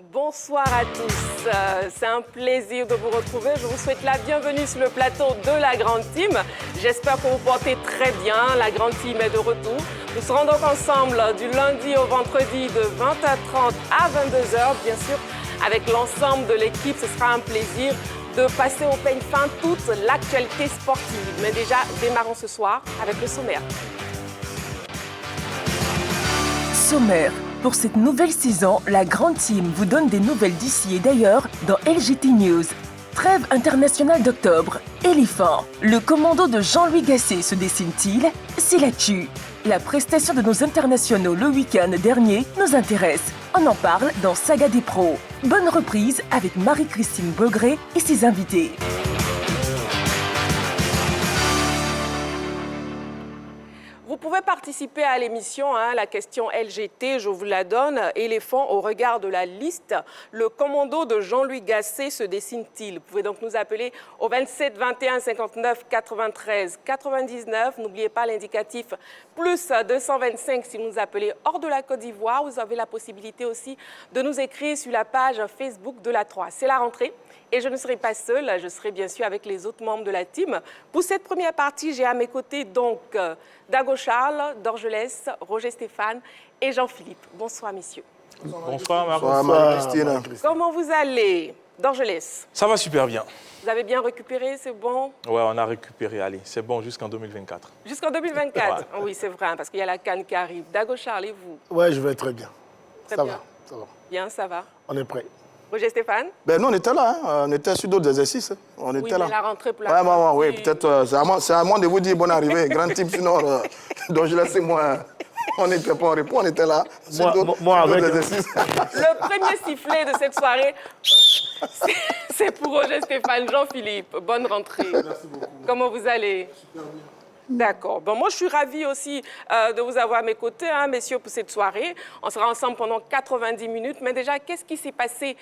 Bonsoir à tous, c'est un plaisir de vous retrouver. Je vous souhaite la bienvenue sur le plateau de la Grande Team. J'espère que vous portez très bien, la Grande Team est de retour. Nous serons donc ensemble du lundi au vendredi de 20h30 à 22h, bien sûr, avec l'ensemble de l'équipe. Ce sera un plaisir de passer au peigne fin toute l'actualité sportive. Mais déjà, démarrons ce soir avec le sommaire. Sommaire. Pour cette nouvelle saison, la Grande Team vous donne des nouvelles d'ici et d'ailleurs dans LGT News. Trêve internationale d'octobre, éléphant. Le commando de Jean-Louis Gasset se dessine-t-il? C'est l'actu. La prestation de nos internationaux le week-end dernier nous intéresse. On en parle dans Saga des pros. Bonne reprise avec Marie-Christine Beaugré et ses invités. Vous pouvez participer à l'émission, la question LGT, je vous la donne. Éléphant, au regard de la liste, le commando de Jean-Louis Gasset se dessine-t-il? Vous pouvez donc nous appeler au 27 21 59 93 99. N'oubliez pas l'indicatif plus 225 si vous nous appelez hors de la Côte d'Ivoire. Vous avez la possibilité aussi de nous écrire sur la page Facebook de la 3. C'est la rentrée. Et je ne serai pas seule, je serai bien sûr avec les autres membres de la team. Pour cette première partie, j'ai à mes côtés donc Dago Charles, Dorgelès, Roger Stéphane et Jean-Philippe. Bonsoir messieurs. Bonsoir Marc. Bonsoir Marie-Christine. Comment vous allez, Dorgelès? Ça va super bien. Vous avez bien récupéré, c'est bon? Ouais, on a récupéré, allez, c'est bon jusqu'en 2024. Jusqu'en 2024? Ouais. Oui, c'est vrai, parce qu'il y a la CAN qui arrive. Dago Charles, et vous? Ouais, je vais très bien. Très ça bien. va, ça va. Bien, ça va. On est prêt. Roger Stéphane? Ben nous, on était là, on était sur d'autres exercices. On était Oui, là. mais la rentrée pour la Oui, peut-être, c'est à moi de vous dire bonne arrivée. Grand type, sinon, donc je laisse moi. On n'était pas en repos, on était là. Sur d'autres exercices. Le premier sifflet de cette soirée, c'est pour Roger Stéphane. Jean-Philippe, bonne rentrée. Merci beaucoup. Comment vous allez? Super bien. D'accord. Bon, moi, je suis ravie aussi de vous avoir à mes côtés, messieurs, pour cette soirée. On sera ensemble pendant 90 minutes. Mais déjà, qu'est-ce qui s'est passé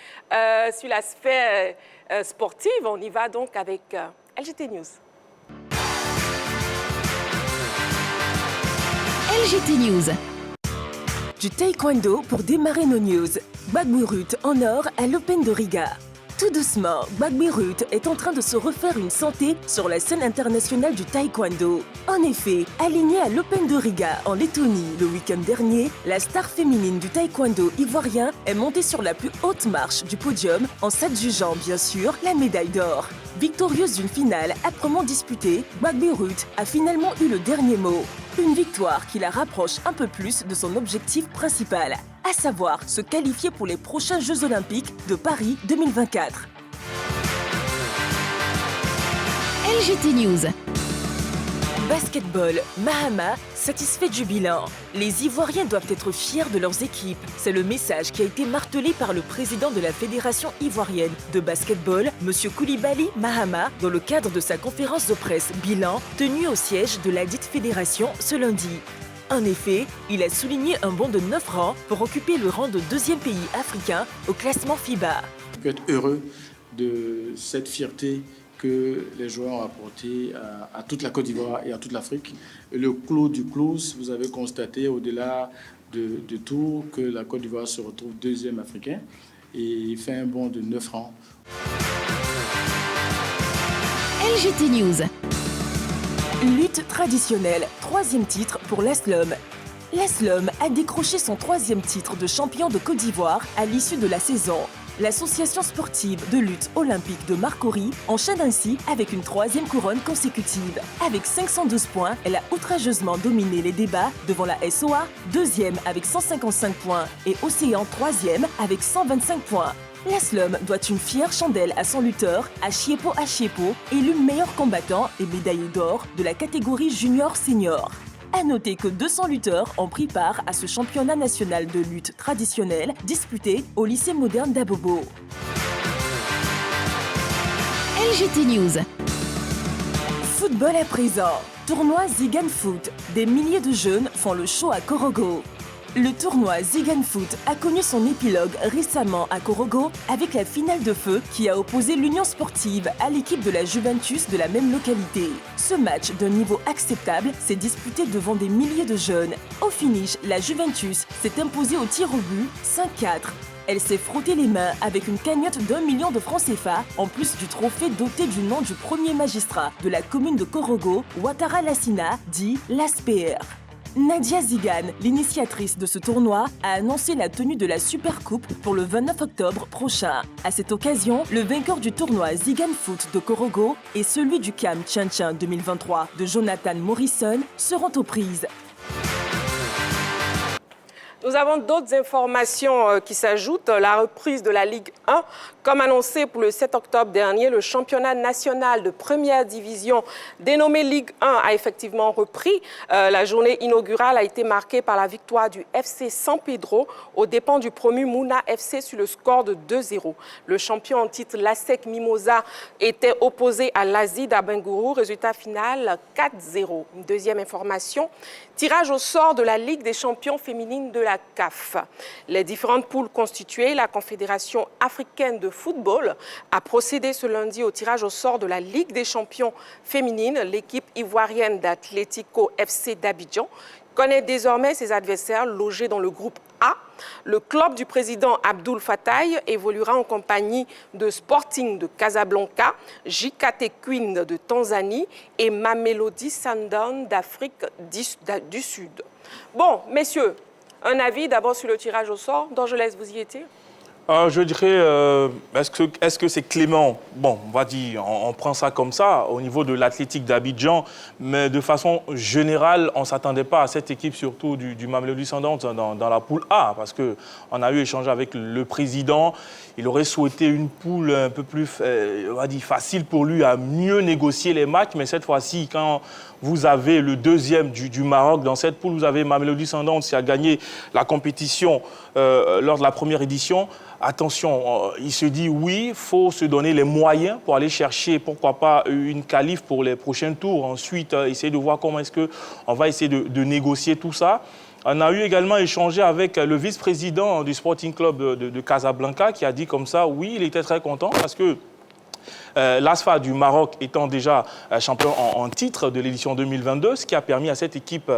sur la sphère sportive? On y va donc avec LGT News. LGT News. Du taekwondo pour démarrer nos news. Gbagbo-Ruth en or à l'Open de Riga. Tout doucement, Gbagbo-Ruth est en train de se refaire une santé sur la scène internationale du taekwondo. En effet, alignée à l'Open de Riga en Lettonie le week-end dernier, la star féminine du taekwondo ivoirien est montée sur la plus haute marche du podium en s'adjugeant bien sûr la médaille d'or. Victorieuse d'une finale âprement disputée, Gbagbo-Ruth a finalement eu le dernier mot. Une victoire qui la rapproche un peu plus de son objectif principal, à savoir se qualifier pour les prochains Jeux Olympiques de Paris 2024. LGT News. Basketball, Mahama, satisfait du bilan. Les Ivoiriens doivent être fiers de leurs équipes. C'est le message qui a été martelé par le président de la Fédération ivoirienne de basketball, M. Koulibaly Mahama, dans le cadre de sa conférence de presse bilan tenue au siège de la dite fédération ce lundi. En effet, il a souligné un bond de 9 rangs pour occuper le rang de deuxième pays africain au classement FIBA. On peut être heureux de cette fierté que les joueurs ont apporté à toute la Côte d'Ivoire et à toute l'Afrique. Et le clou du clou, vous avez constaté au-delà de tout que la Côte d'Ivoire se retrouve deuxième africain et fait un bond de 9 rangs. LGT News. Lutte traditionnelle, 3e titre pour l'Aslom. L'Aslom a décroché son 3e titre de champion de Côte d'Ivoire à l'issue de la saison. L'association sportive de lutte olympique de Marcory enchaîne ainsi avec une 3e couronne consécutive. Avec 512 points, elle a outrageusement dominé les débats devant la SOA, 2e avec 155 points et Océan 3e avec 125 points. L'Aslom doit une fière chandelle à son lutteur, Achiepo Achiepo, élu meilleur combattant et médaillé d'or de la catégorie junior-senior. À noter que 200 lutteurs ont pris part à ce championnat national de lutte traditionnelle disputé au lycée moderne d'Abobo. LGT News. Football à présent. Tournoi Zigan Foot. Des milliers de jeunes font le show à Korogo. Le tournoi Zigan Foot a connu son épilogue récemment à Korogo avec la finale de feu qui a opposé l'Union sportive à l'équipe de la Juventus de la même localité. Ce match d'un niveau acceptable s'est disputé devant des milliers de jeunes. Au finish, la Juventus s'est imposée au tir au but 5-4. Elle s'est frotté les mains avec une cagnotte d'1 million de francs CFA, en plus du trophée doté du nom du premier magistrat de la commune de Korogo, Ouattara Lassina, dit l'ASPR. Nadia Zigan, l'initiatrice de ce tournoi, a annoncé la tenue de la Super Coupe pour le 29 octobre prochain. À cette occasion, le vainqueur du tournoi Zigan Foot de Korogo et celui du CAM Tchin 2023 de Jonathan Morrison seront aux prises. Nous avons d'autres informations qui s'ajoutent. La reprise de la Ligue 1. Comme annoncé pour le 7 octobre dernier, le championnat national de première division dénommé Ligue 1 a effectivement repris. La journée inaugurale a été marquée par la victoire du FC San Pedro aux dépens du promu Mouna FC sur le score de 2-0. Le champion en titre, l'ASEC Mimosa, était opposé à l'Asie d'Abengourou. Résultat final 4-0. Une deuxième information. Tirage au sort de la Ligue des champions féminines de la CAF. Les différentes poules constituées, la Confédération africaine de football a procédé ce lundi au tirage au sort de la Ligue des champions féminines. L'équipe ivoirienne d'Atlético FC d'Abidjan connaît désormais ses adversaires logés dans le groupe A. Le club du président Abdoul Fattah évoluera en compagnie de Sporting de Casablanca, JKT Queen de Tanzanie et Mamelodi Sundowns d'Afrique du Sud. Bon, messieurs, un avis d'abord sur le tirage au sort. Dorgelès, vous y étiez ? Je dirais, est-ce que c'est clément? Bon, on va dire, on prend ça comme ça, au niveau de l'Athletic d'Abidjan, mais de façon générale, on ne s'attendait pas à cette équipe, surtout du Mamelodi Sundowns dans la poule A, parce qu'on a eu échangé avec le président. Il aurait souhaité une poule un peu plus, on va dire, facile pour lui à mieux négocier les matchs, mais cette fois-ci, quand vous avez le deuxième du Maroc dans cette poule, vous avez Mamelodi Sundowns qui a gagné la compétition lors de la première édition. Attention, il se dit oui, il faut se donner les moyens pour aller chercher, pourquoi pas, une qualif pour les prochains tours. Ensuite, essayer de voir comment est-ce qu'on va essayer de négocier tout ça. On a eu également échangé avec le vice-président du Sporting Club de Casablanca qui a dit comme ça, oui, il était très content parce que l'ASFA du Maroc étant déjà champion en titre de l'édition 2022, ce qui a permis à cette équipe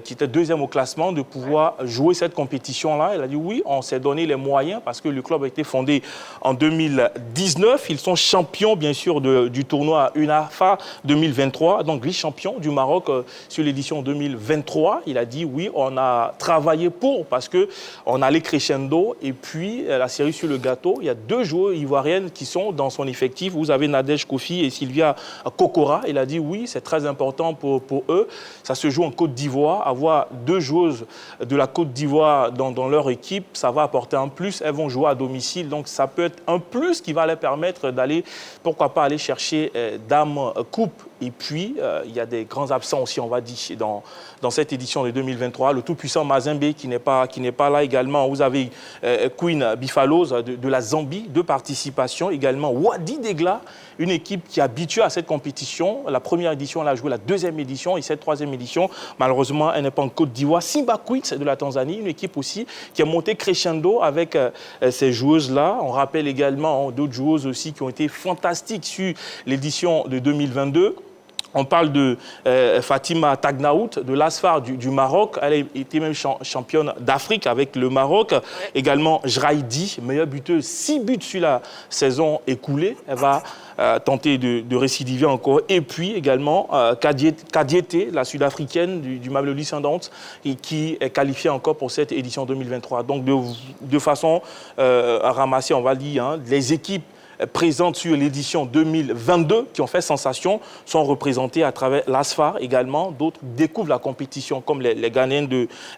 qui était deuxième au classement de pouvoir jouer cette compétition-là. Elle a dit oui, on s'est donné les moyens parce que le club a été fondé en 2019. Ils sont champions, bien sûr, du tournoi UNAFA 2023, donc vice-champion du Maroc sur l'édition 2023. Il a dit oui, on a travaillé parce qu'on allait crescendo et puis la série sur le gâteau. Il y a 2 joueurs ivoiriennes qui sont dans son effectif. Vous avez Nadège Kofi et Sylvia Kokora. Il a dit oui, c'est très important pour eux. Ça se joue en Côte d'Ivoire. Avoir 2 joueuses de la Côte d'Ivoire dans leur équipe, ça va apporter un plus. Elles vont jouer à domicile. Donc ça peut être un plus qui va leur permettre d'aller, pourquoi pas, aller chercher Dame Coupe. Et puis, il y a des grands absents aussi, on va dire, dans cette édition de 2023. Le tout-puissant Mazembe qui n'est pas là également. Vous avez Queen Biffalos de la Zambie, 2 participations. Également Wadi Degla, une équipe qui est habituée à cette compétition. La première édition, elle a joué la 2e édition et cette 3e édition, malheureusement, elle n'est pas en Côte d'Ivoire. Simba Queens de la Tanzanie, une équipe aussi qui a monté crescendo avec ces joueuses-là. On rappelle également d'autres joueuses aussi qui ont été fantastiques sur l'édition de 2022. On parle de Fatima Tagnaout de l'Asfar du Maroc. Elle a été même championne d'Afrique avec le Maroc. Ouais. Également, Jraïdi, meilleure buteuse, 6 buts sur la saison écoulée. Elle va tenter de récidiver encore. Et puis également, Kadiete, la Sud-Africaine du Mamelodi Sundowns, qui est qualifiée encore pour cette édition 2023. Donc, de façon à ramasser, on va dire, les équipes présentes sur l'édition 2022 qui ont fait sensation sont représentées à travers l'ASFA également. D'autres découvrent la compétition comme les Ghanéens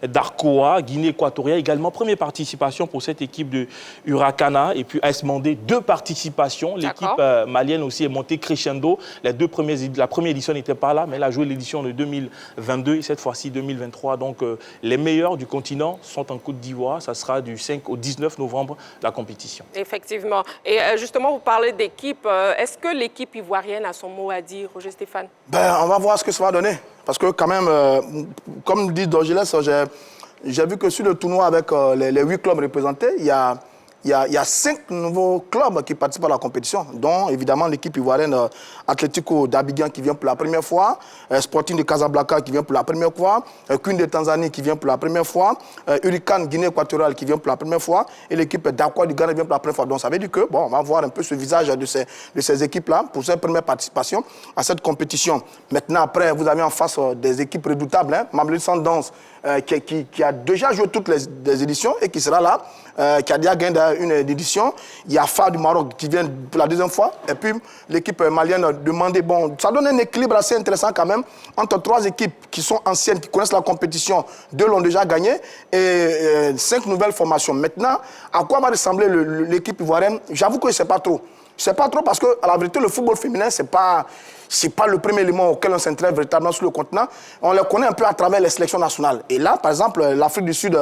d'Arcoa, Guinée équatoriale également. Première participation pour cette équipe de Huracana et puis AS Mandé, 2 participations. L'équipe malienne aussi est montée crescendo. La première édition n'était pas là, mais elle a joué l'édition de 2022 et cette fois-ci 2023. Donc les meilleurs du continent sont en Côte d'Ivoire. Ça sera du 5 au 19 novembre la compétition. Effectivement. Et justement, vous parlez d'équipe. Est-ce que l'équipe ivoirienne a son mot à dire, Roger Stéphane? On va voir ce que ça va donner. Parce que quand même, comme dit Dorgelès, j'ai vu que sur le tournoi avec les 8 clubs représentés, il y a 5 nouveaux clubs qui participent à la compétition, dont évidemment l'équipe ivoirienne Atlético d'Abidjan qui vient pour la première fois, Sporting de Casablanca qui vient pour la première fois, Queen de Tanzanie qui vient pour la première fois, Hurricane Guinée équatoriale qui vient pour la première fois, et l'équipe d'Aqua du Ghana vient pour la première fois. Donc ça veut dire que, bon, on va voir un peu ce visage de ces équipes-là pour cette première participation à cette compétition. Maintenant, après, vous avez en face des équipes redoutables, hein, Mamelodi Sundowns qui a déjà joué toutes les éditions et qui sera là, qui a déjà gagné une édition. Il y a FAR du Maroc qui vient pour la deuxième fois. Et puis l'équipe malienne demandait, bon, ça donne un équilibre assez intéressant quand même entre 3 équipes qui sont anciennes, qui connaissent la compétition, 2 l'ont déjà gagné et 5 nouvelles formations. Maintenant, à quoi va ressembler l'équipe ivoirienne? J'avoue que je ne sais pas trop. Je ne sais pas trop parce que, à la vérité, le football féminin, c'est pas le premier élément auquel on s'intéresse véritablement sur le continent. On le connaît un peu à travers les sélections nationales. Et là, par exemple, l'Afrique du Sud,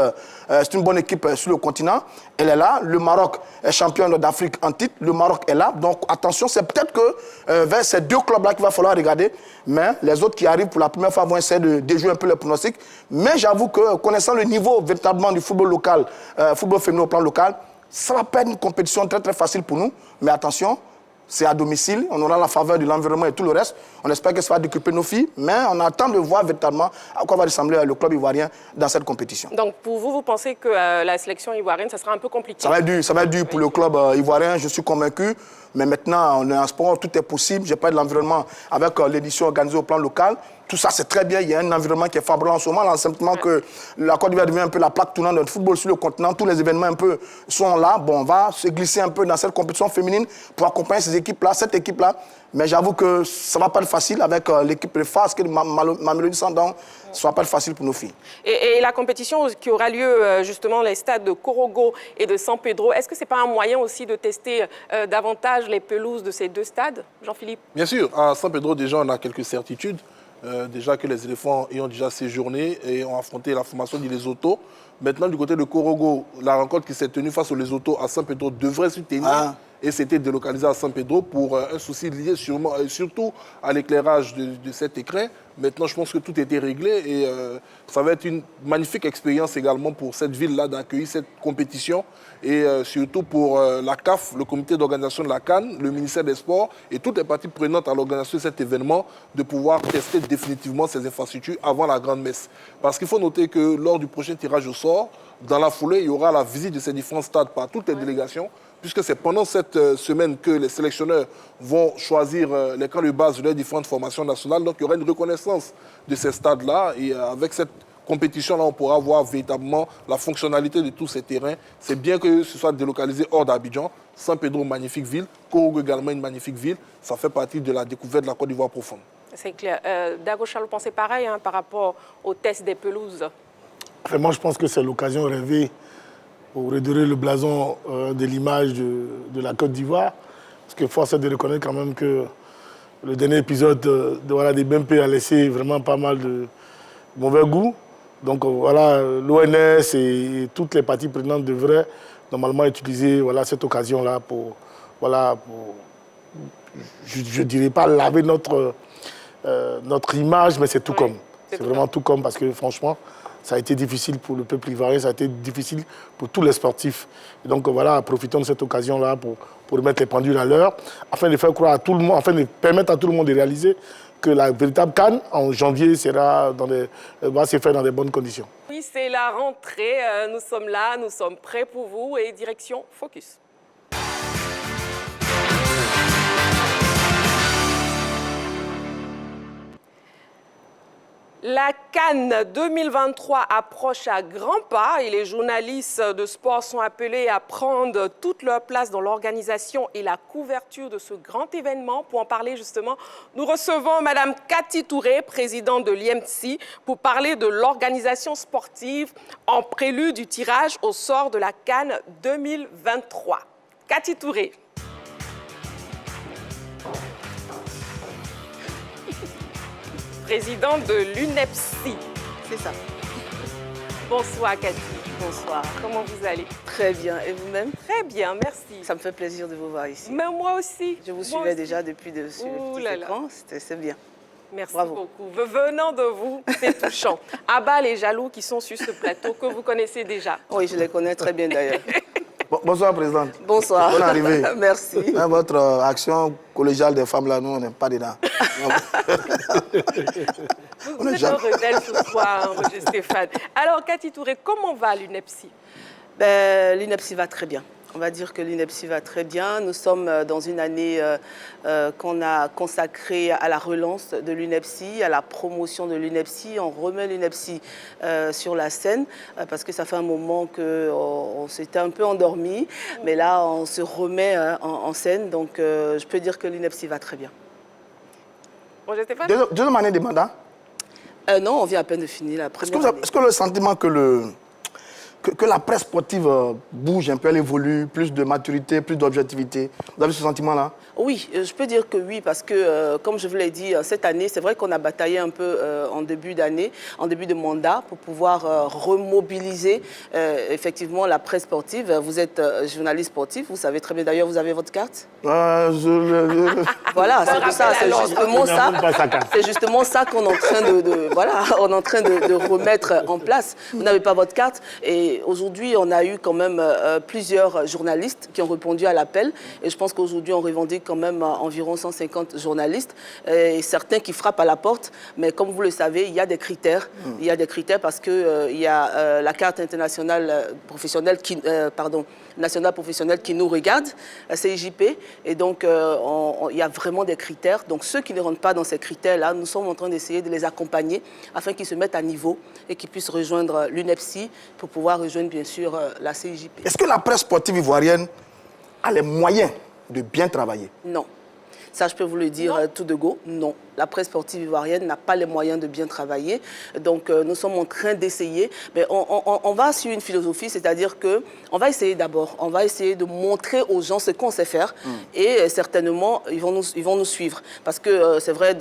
c'est une bonne équipe sur le continent. Elle est là. Le Maroc est champion d'Afrique en titre. Le Maroc est là. Donc, attention, c'est peut-être que vers ces 2 clubs-là qu'il va falloir regarder. Mais les autres qui arrivent pour la première fois vont essayer de déjouer un peu les pronostics. Mais j'avoue que, connaissant le niveau véritablement du football local, football féminin au plan local, ça va pas être une compétition très très facile pour nous. Mais attention, c'est à domicile, on aura la faveur de l'environnement et tout le reste. On espère que ça va décupler nos filles, mais on attend de voir véritablement à quoi va ressembler le club ivoirien dans cette compétition. Donc pour vous, vous pensez que la sélection ivoirienne, ça sera un peu compliqué? Ça va être dur pour le club ivoirien, je suis convaincu. Mais maintenant, on est en sport, tout est possible. J'ai parlé de l'environnement avec l'édition organisée au plan local. Tout ça, c'est très bien. Il y a un environnement qui est favorable en ce moment. Là, simplement que la Côte d'Ivoire devient un peu la plaque tournante de football sur le continent. Tous les événements un peu sont là. Bon, on va se glisser un peu dans cette compétition féminine pour accompagner ces équipes-là, cette équipe-là. Mais j'avoue que ça ne va pas être facile avec l'équipe de FAS, Mamelodi Sundowns. Ça ne va pas être facile pour nos filles. Et la compétition qui aura lieu justement les stades de Korogo et de San Pedro, est-ce que ce n'est pas un moyen aussi de tester davantage les pelouses de ces 2 stades, Jean-Philippe? Bien sûr. À San Pedro, déjà, on a quelques certitudes. Déjà que les éléphants y ont déjà séjourné et ont affronté la formation du Lesotho. Maintenant, du côté de Korogo, la rencontre qui s'est tenue face au Lesotho à San Pedro devrait se tenir. Et c'était délocalisé à San Pedro pour un souci lié surtout à l'éclairage de cet écrin. Maintenant, je pense que tout était réglé et ça va être une magnifique expérience également pour cette ville-là d'accueillir cette compétition et surtout pour la CAF, le comité d'organisation de la CAN, le ministère des Sports et toutes les parties prenantes à l'organisation de cet événement de pouvoir tester définitivement ces infrastructures avant la grande messe. Parce qu'il faut noter que lors du prochain tirage au sort, dans la foulée, il y aura la visite de ces différents stades par toutes les délégations, puisque c'est pendant cette semaine que les sélectionneurs vont choisir les camps de base de leurs différentes formations nationales. Donc il y aura une reconnaissance de ces stades-là. Et avec cette compétition-là, on pourra voir véritablement la fonctionnalité de tous ces terrains. C'est bien que ce soit délocalisé hors d'Abidjan. San Pedro, magnifique ville. Korogo également, une magnifique ville. Ça fait partie de la découverte de la Côte d'Ivoire profonde. C'est clair. Dago Charles, pensez pareil par rapport au test des pelouses? Enfin, moi, je pense que c'est l'occasion rêvée pour redorer le blason de l'image de la Côte d'Ivoire. Parce que force est de reconnaître quand même que le dernier épisode des BMP a laissé vraiment pas mal de mauvais goût. Donc voilà, l'ONS et toutes les parties prenantes devraient normalement utiliser cette occasion-là pour je dirais pas laver notre image, mais c'est tout comme. C'est vraiment tout comme parce que franchement, ça a été difficile pour le peuple ivoirien, ça a été difficile pour tous les sportifs. Et donc voilà, profitons de cette occasion-là pour remettre les pendules à l'heure, afin de faire croire à tout le monde, afin de permettre à tout le monde de réaliser que la véritable CAN en janvier va se faire dans de bonnes conditions. Oui, c'est la rentrée, nous sommes là, nous sommes prêts pour vous et direction Focus. La CAN 2023 approche à grands pas et les journalistes de sport sont appelés à prendre toute leur place dans l'organisation et la couverture de ce grand événement. Pour en parler justement, nous recevons Madame Cathy Touré, présidente de l'IMC, pour parler de l'organisation sportive en prélude du tirage au sort de la CAN 2023. Cathy Touré. Présidente de l'UNEPSI. C'est ça. Bonsoir Cathy. Bonsoir. Comment vous allez? Très bien. Et vous-même? Très bien, merci. Ça me fait plaisir de vous voir ici. Mais moi aussi. Je vous suivais déjà depuis sur le petit écran. C'est bien. Merci Bravo. beaucoup. Venant de vous, c'est touchant. Abba, les jaloux qui sont sur ce plateau, que vous connaissez déjà. Oui, je les connais très bien d'ailleurs. Bonsoir, Présidente. Bonsoir. Bonne arrivée. Merci. Hein, votre action collégiale des femmes, là, nous, on n'est pas dedans. Vous êtes un rebelle ce soir, hein, monsieur Stéphane. Alors, Cathy Touré, comment va l'UNEPSI? L'UNEPSI va très bien. On va dire que l'UNEPSI va très bien. Nous sommes dans une année qu'on a consacrée à la relance de l'UNEPSI, à la promotion de l'UNEPSI. On remet l'UNEPSI sur la scène parce que ça fait un moment qu'on s'était un peu endormi. Mais là, on se remet en scène. Donc, je peux dire que l'UNEPSI va très bien. Bonjour Stéphane. Deuxième année de mandat. Non, on vient à peine de finir la première année. Est-ce que le sentiment que la presse sportive bouge un peu, elle évolue, plus de maturité, plus d'objectivité, vous avez ce sentiment-là? Oui, je peux dire que oui, parce que, comme je vous l'ai dit, cette année, c'est vrai qu'on a bataillé un peu en début d'année, en début de mandat, pour pouvoir remobiliser effectivement la presse sportive. Vous êtes journaliste sportif, vous savez très bien, d'ailleurs, vous avez votre carte? Voilà, c'est pour ça, c'est justement ça. C'est justement ça qu'on est en train on est en train de remettre en place. Vous n'avez pas votre carte, et aujourd'hui, on a eu quand même plusieurs journalistes qui ont répondu à l'appel, et je pense qu'aujourd'hui, on revendique quand même environ 150 journalistes, et certains qui frappent à la porte, mais comme vous le savez, il y a des critères. Il y a des critères parce que il y a la carte internationale professionnelle nationale professionnelle qui nous regarde, la CIJP, et donc il y a vraiment des critères. Donc ceux qui ne rentrent pas dans ces critères-là, nous sommes en train d'essayer de les accompagner afin qu'ils se mettent à niveau et qu'ils puissent rejoindre l'UNEPSI pour pouvoir rejoindre bien sûr la CIJP. Est-ce que la presse sportive ivoirienne a les moyens de bien travailler? Non. Ça, je peux vous le dire tout de go, non. La presse sportive ivoirienne n'a pas les moyens de bien travailler. Donc, nous sommes en train d'essayer. Mais on va sur une philosophie, c'est-à-dire qu'on va essayer d'abord, on va essayer de montrer aux gens ce qu'on sait faire. Et certainement, ils vont nous suivre. Parce que c'est vrai,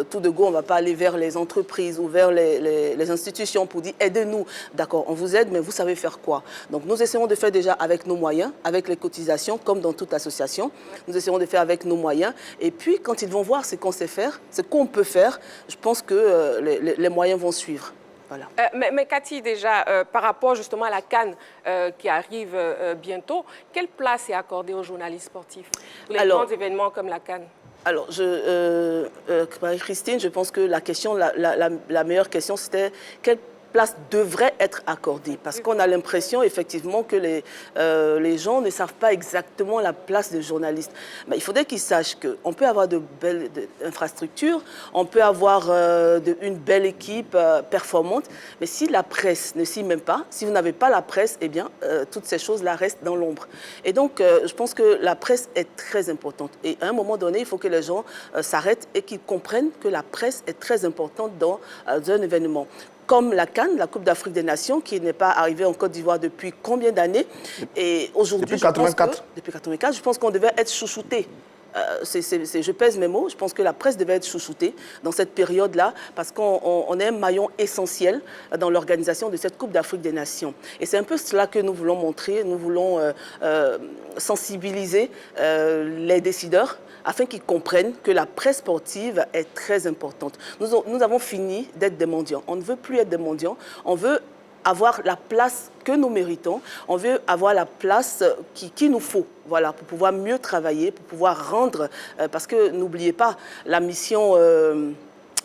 tout de go, on ne va pas aller vers les entreprises ou vers les institutions pour dire aidez-nous. D'accord, on vous aide, mais vous savez faire quoi? Donc, nous essayons de faire déjà avec nos moyens, avec les cotisations, comme dans toute association. Nous essayons de faire avec nos moyens. Et puis, quand ils vont voir ce qu'on sait faire, ce qu'on peut faire, je pense que les moyens vont suivre. Voilà. Mais Cathy, déjà, par rapport justement à la CAN qui arrive bientôt, quelle place est accordée aux journalistes sportifs pour les grands événements comme la CAN? Alors, Marie-Christine, je pense que la meilleure question, c'était quelle place devrait être accordée. Parce qu'on a l'impression, effectivement, que les gens ne savent pas exactement la place des journalistes. Mais il faudrait qu'ils sachent qu'on peut avoir de belles infrastructures, on peut avoir une belle équipe performante, mais si la presse ne s'y met pas, si vous n'avez pas la presse, eh bien, toutes ces choses-là restent dans l'ombre. Et donc, je pense que la presse est très importante. Et à un moment donné, il faut que les gens s'arrêtent et qu'ils comprennent que la presse est très importante dans un événement. Comme la CAN, la Coupe d'Afrique des Nations, qui n'est pas arrivée en Côte d'Ivoire depuis combien d'années? Et aujourd'hui, depuis 1984. Depuis 1984, je pense qu'on devait être chouchouté. Je pèse mes mots, je pense que la presse devait être chouchoutée dans cette période-là parce qu'on est un maillon essentiel dans l'organisation de cette Coupe d'Afrique des Nations. Et c'est un peu cela que nous voulons montrer, nous voulons sensibiliser les décideurs afin qu'ils comprennent que la presse sportive est très importante. Nous avons fini d'être des mendiants. On ne veut plus être des mendiants, on veut avoir la place que nous méritons, on veut avoir la place qu'il nous faut, voilà, pour pouvoir mieux travailler, pour pouvoir rendre, parce que n'oubliez pas, la mission,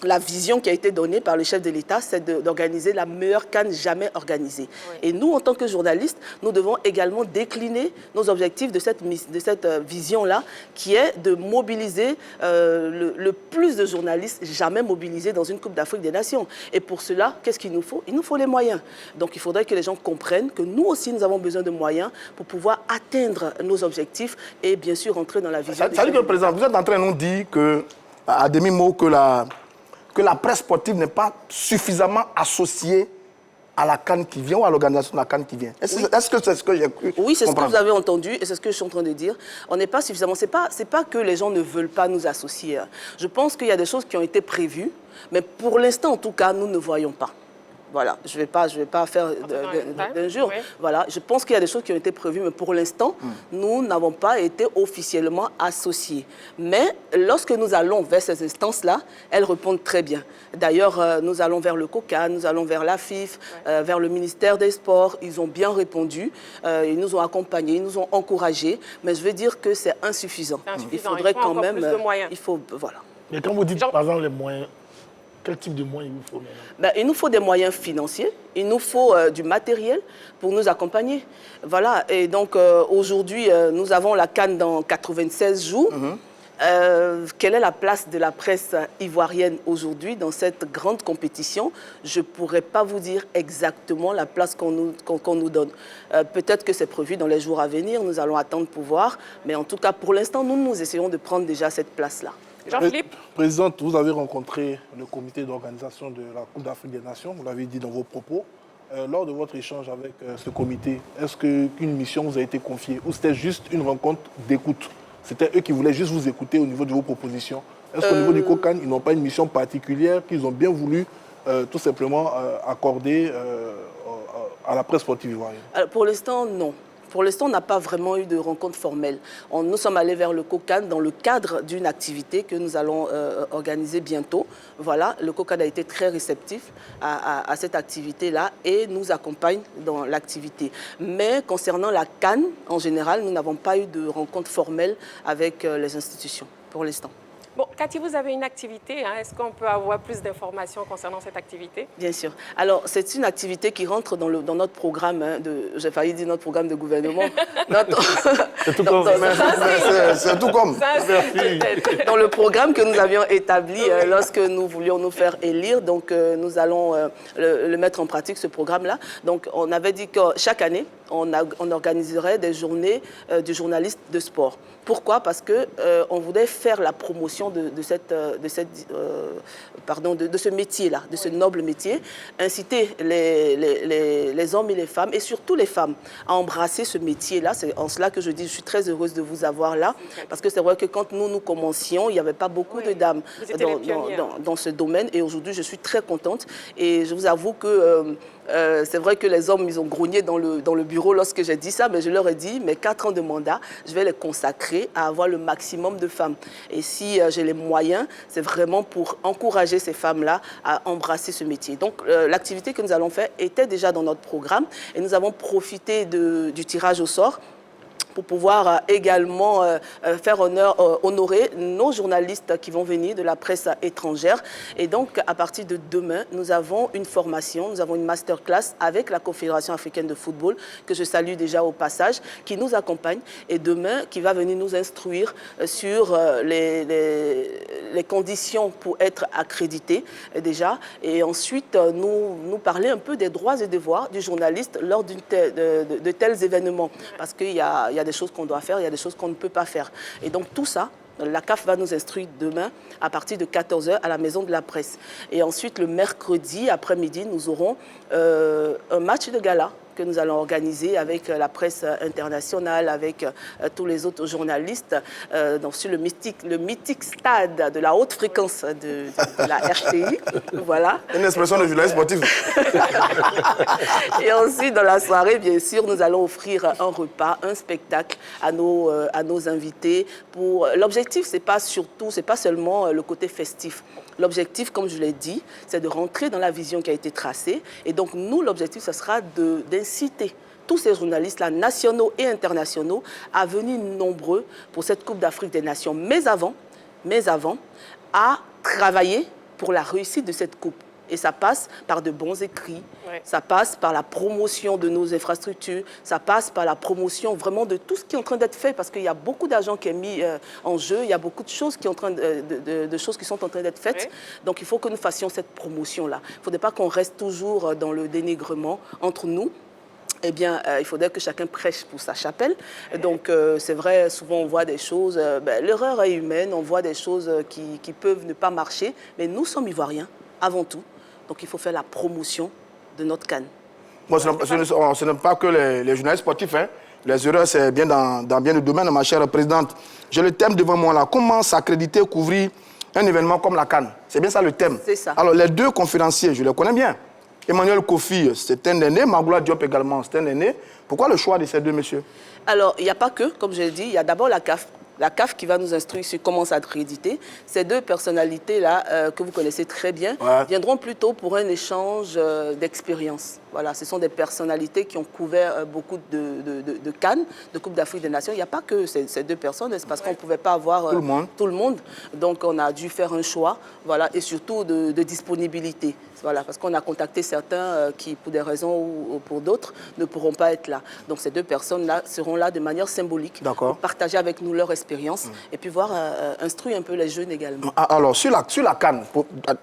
la vision qui a été donnée par le chef de l'État, c'est d'organiser la meilleure CAN jamais organisée. Oui. Et nous, en tant que journalistes, nous devons également décliner nos objectifs de cette vision-là, qui est de mobiliser le plus de journalistes jamais mobilisés dans une Coupe d'Afrique des Nations. Et pour cela, qu'est-ce qu'il nous faut? Il nous faut les moyens. Donc, il faudrait que les gens comprennent que nous aussi, nous avons besoin de moyens pour pouvoir atteindre nos objectifs et bien sûr entrer dans la vision. Ça veut dire que, Président, vous êtes en train de nous dire que, à demi-mot, que la presse sportive n'est pas suffisamment associée à la CAN qui vient ou à l'organisation de la CAN qui vient. Est-ce que c'est ce que j'ai cru? Oui, c'est ce que vous avez entendu et c'est ce que je suis en train de dire. On n'est pas suffisamment. C'est pas que les gens ne veulent pas nous associer. Je pense qu'il y a des choses qui ont été prévues, mais pour l'instant, en tout cas, nous ne voyons pas. Voilà, je vais pas faire d'injures. Oui. Voilà, je pense qu'il y a des choses qui ont été prévues, mais pour l'instant, nous n'avons pas été officiellement associés. Mais lorsque nous allons vers ces instances-là, elles répondent très bien. D'ailleurs, nous allons vers le COCAN, nous allons vers la FIF, vers le ministère des Sports. Ils ont bien répondu, ils nous ont accompagnés, ils nous ont encouragés. Mais je veux dire que c'est insuffisant. Il faudrait quand même... Plus de moyens. Voilà. Mais quand vous dites, par exemple, les moyens... Quel type de moyens il vous faut maintenant? Il nous faut des moyens financiers, il nous faut du matériel pour nous accompagner. Voilà, et donc aujourd'hui, nous avons la CAN dans 96 jours. Quelle est la place de la presse ivoirienne aujourd'hui dans cette grande compétition? Je ne pourrais pas vous dire exactement la place qu'on nous donne. Peut-être que c'est prévu dans les jours à venir, nous allons attendre pour voir. Mais en tout cas, pour l'instant, nous essayons de prendre déjà cette place-là. Jean-Philippe. Présidente, vous avez rencontré le comité d'organisation de la Coupe d'Afrique des Nations, vous l'avez dit dans vos propos. Lors de votre échange avec ce comité, est-ce qu'une mission vous a été confiée ou c'était juste une rencontre d'écoute? C'était eux qui voulaient juste vous écouter au niveau de vos propositions. Est-ce qu'au niveau du COCAN, ils n'ont pas une mission particulière qu'ils ont bien voulu tout simplement accorder à la presse sportive ivoirienne? Pour l'instant, non. Pour l'instant, on n'a pas vraiment eu de rencontre formelle. Nous sommes allés vers le COCAN dans le cadre d'une activité que nous allons organiser bientôt. Voilà, le COCAN a été très réceptif à cette activité-là et nous accompagne dans l'activité. Mais concernant la CAN, en général, nous n'avons pas eu de rencontre formelle avec les institutions pour l'instant. Bon, Cathy, vous avez une activité. Est-ce qu'on peut avoir plus d'informations concernant cette activité? Bien sûr. Alors, c'est une activité qui rentre dans notre programme, j'ai failli dire notre programme de gouvernement. C'est tout comme. C'est tout comme. Dans le programme que nous avions établi lorsque nous voulions nous faire élire, donc nous allons le mettre en pratique, ce programme-là. Donc, on avait dit que chaque année, on organiserait des journées du journaliste de sport. Pourquoi? Parce qu'on voulait faire la promotion de ce métier-là, de ce noble métier, inciter les hommes et les femmes, et surtout les femmes, à embrasser ce métier-là. C'est en cela que je dis, je suis très heureuse de vous avoir là, parce que c'est vrai que quand nous commencions, il n'y avait pas beaucoup de dames dans ce domaine, et aujourd'hui, je suis très contente, et je vous avoue que c'est vrai que les hommes, ils ont grogné dans le bureau lorsque j'ai dit ça, mais je leur ai dit, mes 4 ans de mandat, je vais les consacrer à avoir le maximum de femmes. Et si j'ai les moyens, c'est vraiment pour encourager ces femmes-là à embrasser ce métier. Donc, l'activité que nous allons faire était déjà dans notre programme et nous avons profité du tirage au sort pour pouvoir également honorer nos journalistes qui vont venir de la presse étrangère. Et donc, à partir de demain, nous avons une formation, nous avons une masterclass avec la Confédération africaine de football, que je salue déjà au passage, qui nous accompagne, et demain, qui va venir nous instruire sur les conditions pour être accrédité déjà, et ensuite nous parler un peu des droits et devoirs du journaliste lors de tels événements. Parce qu'il y a des choses qu'on doit faire, il y a des choses qu'on ne peut pas faire. Et donc tout ça, la CAF va nous instruire demain à partir de 14h à la Maison de la Presse. Et ensuite, le mercredi après-midi, nous aurons un match de gala que nous allons organiser avec la presse internationale, avec tous les autres journalistes, donc sur le mythique stade de la haute fréquence de la RTI. Voilà. Une expression de journaliste sportif. Et ensuite, dans la soirée, bien sûr, nous allons offrir un repas, un spectacle à nos invités. L'objectif, c'est pas seulement le côté festif. L'objectif, comme je l'ai dit, c'est de rentrer dans la vision qui a été tracée. Et donc, nous, l'objectif, ce sera d'inciter tous ces journalistes-là, nationaux et internationaux, à venir nombreux pour cette Coupe d'Afrique des Nations. Mais avant, à travailler pour la réussite de cette Coupe. Et ça passe par de bons écrits, ça passe par la promotion de nos infrastructures, ça passe par la promotion vraiment de tout ce qui est en train d'être fait, parce qu'il y a beaucoup d'argent qui est mis en jeu, il y a beaucoup de choses qui, choses qui sont en train d'être faites. Donc il faut que nous fassions cette promotion-là. Il ne faudrait pas qu'on reste toujours dans le dénigrement entre nous. Eh bien, il faudrait que chacun prêche pour sa chapelle. Donc, c'est vrai, souvent on voit des choses, l'erreur est humaine, on voit des choses qui peuvent ne pas marcher, mais nous sommes Ivoiriens, avant tout. Donc, il faut faire la promotion de notre CAN. Bon, ce n'est pas que les journalistes sportifs. Hein. Les erreurs, c'est bien dans bien le domaine, ma chère présidente. J'ai le thème devant moi là. Comment s'accréditer, couvrir un événement comme la CAN? C'est bien ça le thème. C'est ça. Alors, les deux conférenciers, je les connais bien. Emmanuel Kofi, c'est un aîné. Magoula Diop également, c'est un aîné. Pourquoi le choix de ces deux messieurs? Alors, il n'y a pas que, comme je l'ai dit, il y a d'abord la CAF. La CAF qui va nous instruire sur comment s'accréditer. Ces deux personnalités-là, que vous connaissez très bien, viendront plutôt pour un échange d'expérience. Voilà, ce sont des personnalités qui ont couvert beaucoup de CAN, de Coupe d'Afrique des Nations. Il n'y a pas que ces deux personnes, c'est parce qu'on ne pouvait pas avoir tout le monde. Donc, on a dû faire un choix, voilà, et surtout de disponibilité. Voilà, parce qu'on a contacté certains qui, pour des raisons ou pour d'autres, ne pourront pas être là. Donc, ces deux personnes-là seront là de manière symbolique pour partager avec nous leur expérience et puis voir instruire un peu les jeunes également. Alors, sur la CAN,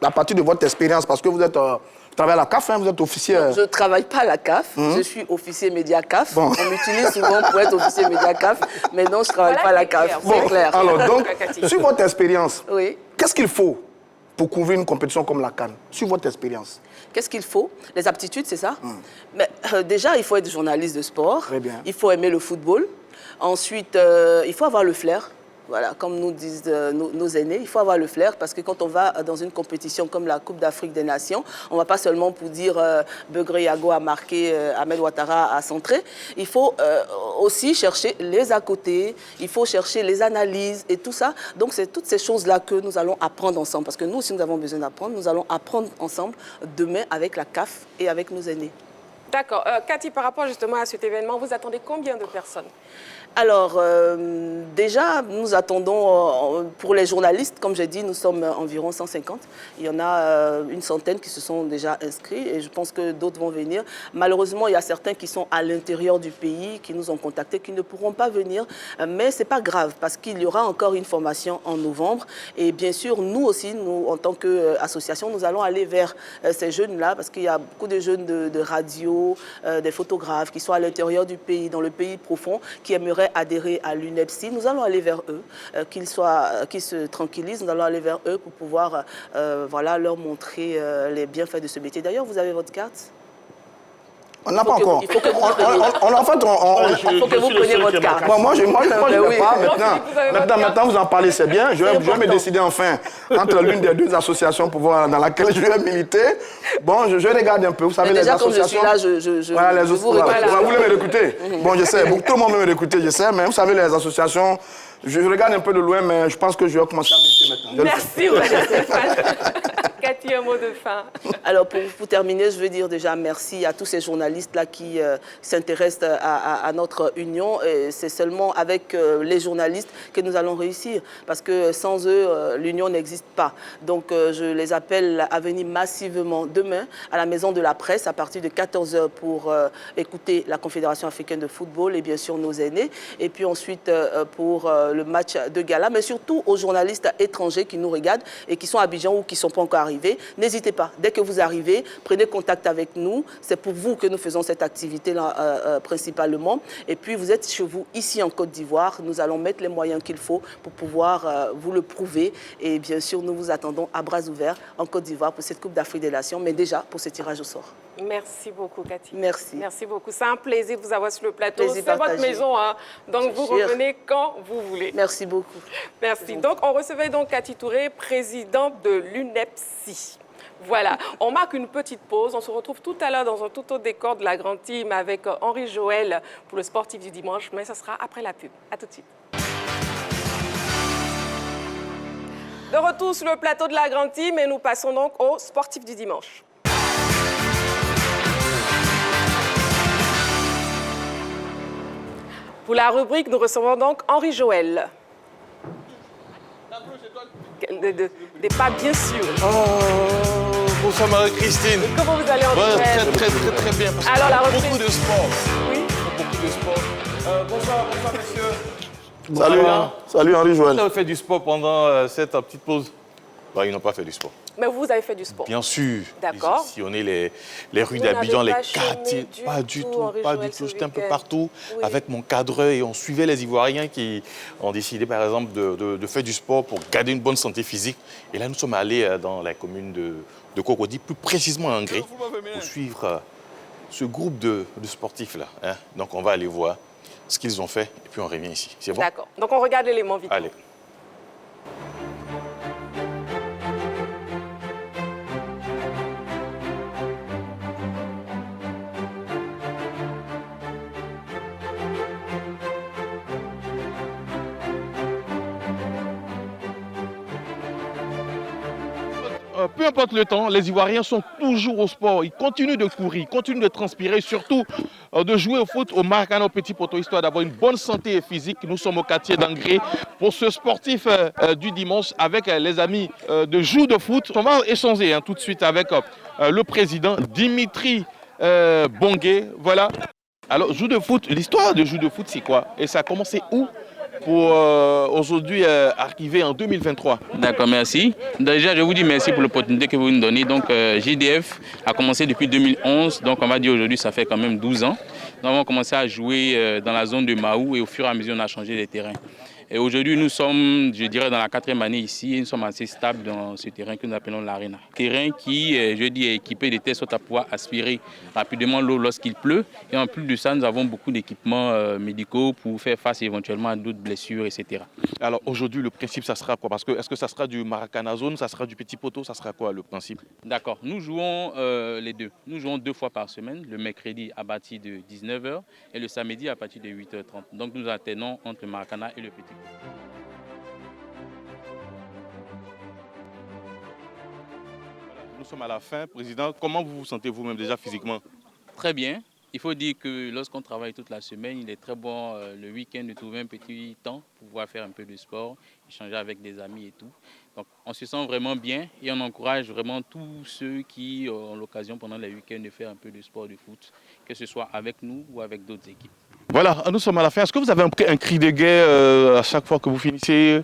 à partir de votre expérience, parce que vous êtes... Vous travaillez à la CAF, hein, vous êtes officier... Non, je ne travaille pas à la CAF, je suis officier média CAF. Bon. On m'utilise souvent pour être officier média CAF, mais non, je ne travaille pas à la CAF, c'est clair. Alors, donc, sur votre expérience, oui. Qu'est-ce qu'il faut pour couvrir une compétition comme la CAN, sur votre expérience? Qu'est-ce qu'il faut? Les aptitudes, c'est ça? Mais, déjà, il faut être journaliste de sport. Très bien. Il faut aimer le football. Ensuite, il faut avoir le flair. Voilà, comme nous disent nos aînés, il faut avoir le flair parce que quand on va dans une compétition comme la Coupe d'Afrique des Nations, on ne va pas seulement pour dire Begré Yago a marqué, Ahmed Ouattara a centré. Il faut aussi chercher les à côté, il faut chercher les analyses et tout ça. Donc, c'est toutes ces choses-là que nous allons apprendre ensemble. Parce que nous aussi, nous avons besoin d'apprendre. Nous allons apprendre ensemble demain avec la CAF et avec nos aînés. D'accord. Cathy, par rapport justement à cet événement, vous attendez combien de personnes? Alors, déjà, nous attendons, pour les journalistes, comme j'ai dit, nous sommes environ 150. Il y en a une centaine qui se sont déjà inscrits et je pense que d'autres vont venir. Malheureusement, il y a certains qui sont à l'intérieur du pays, qui nous ont contactés, qui ne pourront pas venir. Mais ce n'est pas grave parce qu'il y aura encore une formation en novembre. Et bien sûr, nous aussi, nous, en tant qu'association, nous allons aller vers ces jeunes-là parce qu'il y a beaucoup de jeunes de radio, des photographes qui sont à l'intérieur du pays, dans le pays profond, qui aimeraient adhérer à l'UNEPSI. Nous allons aller vers eux, qu'ils se tranquillisent. Nous allons aller vers eux pour pouvoir voilà, leur montrer les bienfaits de ce métier. D'ailleurs, vous avez votre carte? On n'a pas encore. Il faut que vous preniez votre carte. Moi, je ne l'ai pas. Maintenant, vous en parlez, c'est bien. Je vais me décider enfin entre l'une des deux associations dans laquelle je vais militer. Bon, je regarde un peu. Vous savez, les associations... Comme je suis là, je vous voulez me réécouter? Bon, je sais. Tout le monde veut me réécouter, je sais. Mais vous savez, les associations... Je regarde un peu de loin, mais je pense que je vais commencer à militer maintenant. Merci, Cathy, un mot de fin. Alors, pour terminer, je veux dire déjà merci à tous ces journalistes-là qui s'intéressent à notre union. C'est seulement avec les journalistes que nous allons réussir, parce que sans eux, l'union n'existe pas. Donc, je les appelle à venir massivement demain à la Maison de la Presse à partir de 14h pour écouter la Confédération africaine de football et bien sûr nos aînés. Et puis ensuite, pour le match de gala, mais surtout aux journalistes étrangers qui nous regardent et qui sont à Abidjan ou qui ne sont pas encore arrivés. N'hésitez pas, dès que vous arrivez, prenez contact avec nous. C'est pour vous que nous faisons cette activité-là principalement. Et puis, vous êtes chez vous, ici en Côte d'Ivoire. Nous allons mettre les moyens qu'il faut pour pouvoir vous le prouver. Et bien sûr, nous vous attendons à bras ouverts en Côte d'Ivoire pour cette Coupe d'Afrique des Nations, mais déjà pour ce tirage au sort. Merci beaucoup, Cathy. Merci. Merci beaucoup. C'est un plaisir de vous avoir sur le plateau. C'est votre maison, hein. Donc vous revenez quand vous voulez. Merci beaucoup. Merci. Donc on recevait donc Cathy Touré, présidente de l'UNEPSI. Voilà, on marque une petite pause. On se retrouve tout à l'heure dans un tout autre décor de la Grande Team avec Henri Joël pour le sportif du dimanche, mais ça sera après la pub. À tout de suite. De retour sur le plateau de la Grande Team et nous passons donc au sportif du dimanche. Pour la rubrique, nous recevons donc Henri Joël. Des pas bien sûrs. Oh, bonsoir Marie-Christine. Comment vous allez, Henri Joël? Très bien. Parce alors, la reprise... beaucoup de sport. Oui. Beaucoup de sport. Bonsoir, messieurs. Salut Henri Joël. Vous avez fait du sport pendant cette petite pause? Bah, ils n'ont pas fait du sport. Mais vous avez fait du sport? Bien sûr. D'accord. Si on est les rues d'Abidjan, les quartiers, pas du tout. J'étais un peu partout avec mon cadreur et on suivait les Ivoiriens qui ont décidé, par exemple, de faire du sport pour garder une bonne santé physique. Et là, nous sommes allés dans la commune de Cocody, plus précisément à Angré, pour suivre ce groupe de sportifs-là. Hein. Donc, on va aller voir ce qu'ils ont fait et puis on revient ici. C'est bon? D'accord. Donc, on regarde l'élément vidéo. Allez. peu importe le temps, les Ivoiriens sont toujours au sport. Ils continuent de courir, ils continuent de transpirer, surtout de jouer au foot au Maracana au petit poteau, histoire d'avoir une bonne santé physique. Nous sommes au quartier d'Angré pour ce sportif du dimanche avec les amis de Joue de foot. On va échanger tout de suite avec le président Dimitri Bongué. Voilà. Alors, Joue de foot, l'histoire de Joue de foot, c'est quoi? Et ça a commencé où pour aujourd'hui arriver en 2023? D'accord, merci. Déjà, je vous dis merci pour l'opportunité que vous nous donnez. Donc, JDF a commencé depuis 2011. Donc, on va dire aujourd'hui, ça fait quand même 12 ans. Nous avons commencé à jouer dans la zone de Mahou et au fur et à mesure, on a changé les terrains. Et aujourd'hui, nous sommes, je dirais, dans la 4e année ici et nous sommes assez stables dans ce terrain que nous appelons l'Arena. Terrain qui, je dis, est équipé de telle sorte à pouvoir aspirer rapidement l'eau lorsqu'il pleut. Et en plus de ça, nous avons beaucoup d'équipements médicaux pour faire face éventuellement à d'autres blessures, etc. Alors aujourd'hui, le principe, ça sera quoi? Parce que est-ce que ça sera du Maracana zone, ça sera du petit poteau, ça sera quoi le principe? D'accord, nous jouons les deux. Nous jouons 2 fois par semaine, le mercredi à partir de 19h et le samedi à partir de 8h30. Donc nous alternons entre le Maracana et le petit poteau. Nous sommes à la fin. Président, comment vous vous sentez vous-même déjà physiquement? Très bien. Il faut dire que lorsqu'on travaille toute la semaine, il est très bon le week-end de trouver un petit temps pour pouvoir faire un peu de sport, échanger avec des amis et tout. Donc on se sent vraiment bien et on encourage vraiment tous ceux qui ont l'occasion pendant les week-ends de faire un peu de sport, de foot, que ce soit avec nous ou avec d'autres équipes. Voilà, nous sommes à la fin. Est-ce que vous avez un cri de guerre à chaque fois que vous finissez?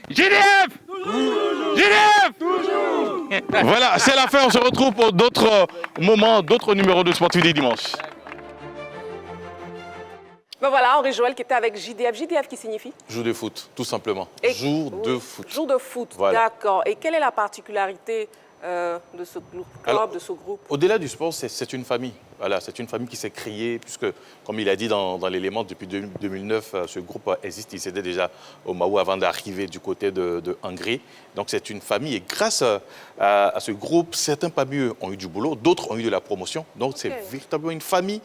JDF Toujours JDF Toujours. Voilà, c'est la fin. On se retrouve pour d'autres moments, d'autres numéros de Sportif du dimanche. Ben voilà, Henri Joël qui était avec JDF. JDF qui signifie? Jour de foot, tout simplement. Jour de foot. Jour de foot, voilà. D'accord. Et quelle est la particularité de ce club, de ce groupe? Au-delà du sport, c'est une famille. Voilà, c'est une famille qui s'est créée, puisque, comme il a dit dans l'élément, depuis 2009, ce groupe existe. Il s'était déjà au Mahou avant d'arriver du côté de Angré. Donc c'est une famille. Et grâce à ce groupe, certains parmi eux ont eu du boulot, d'autres ont eu de la promotion. Donc c'est véritablement une famille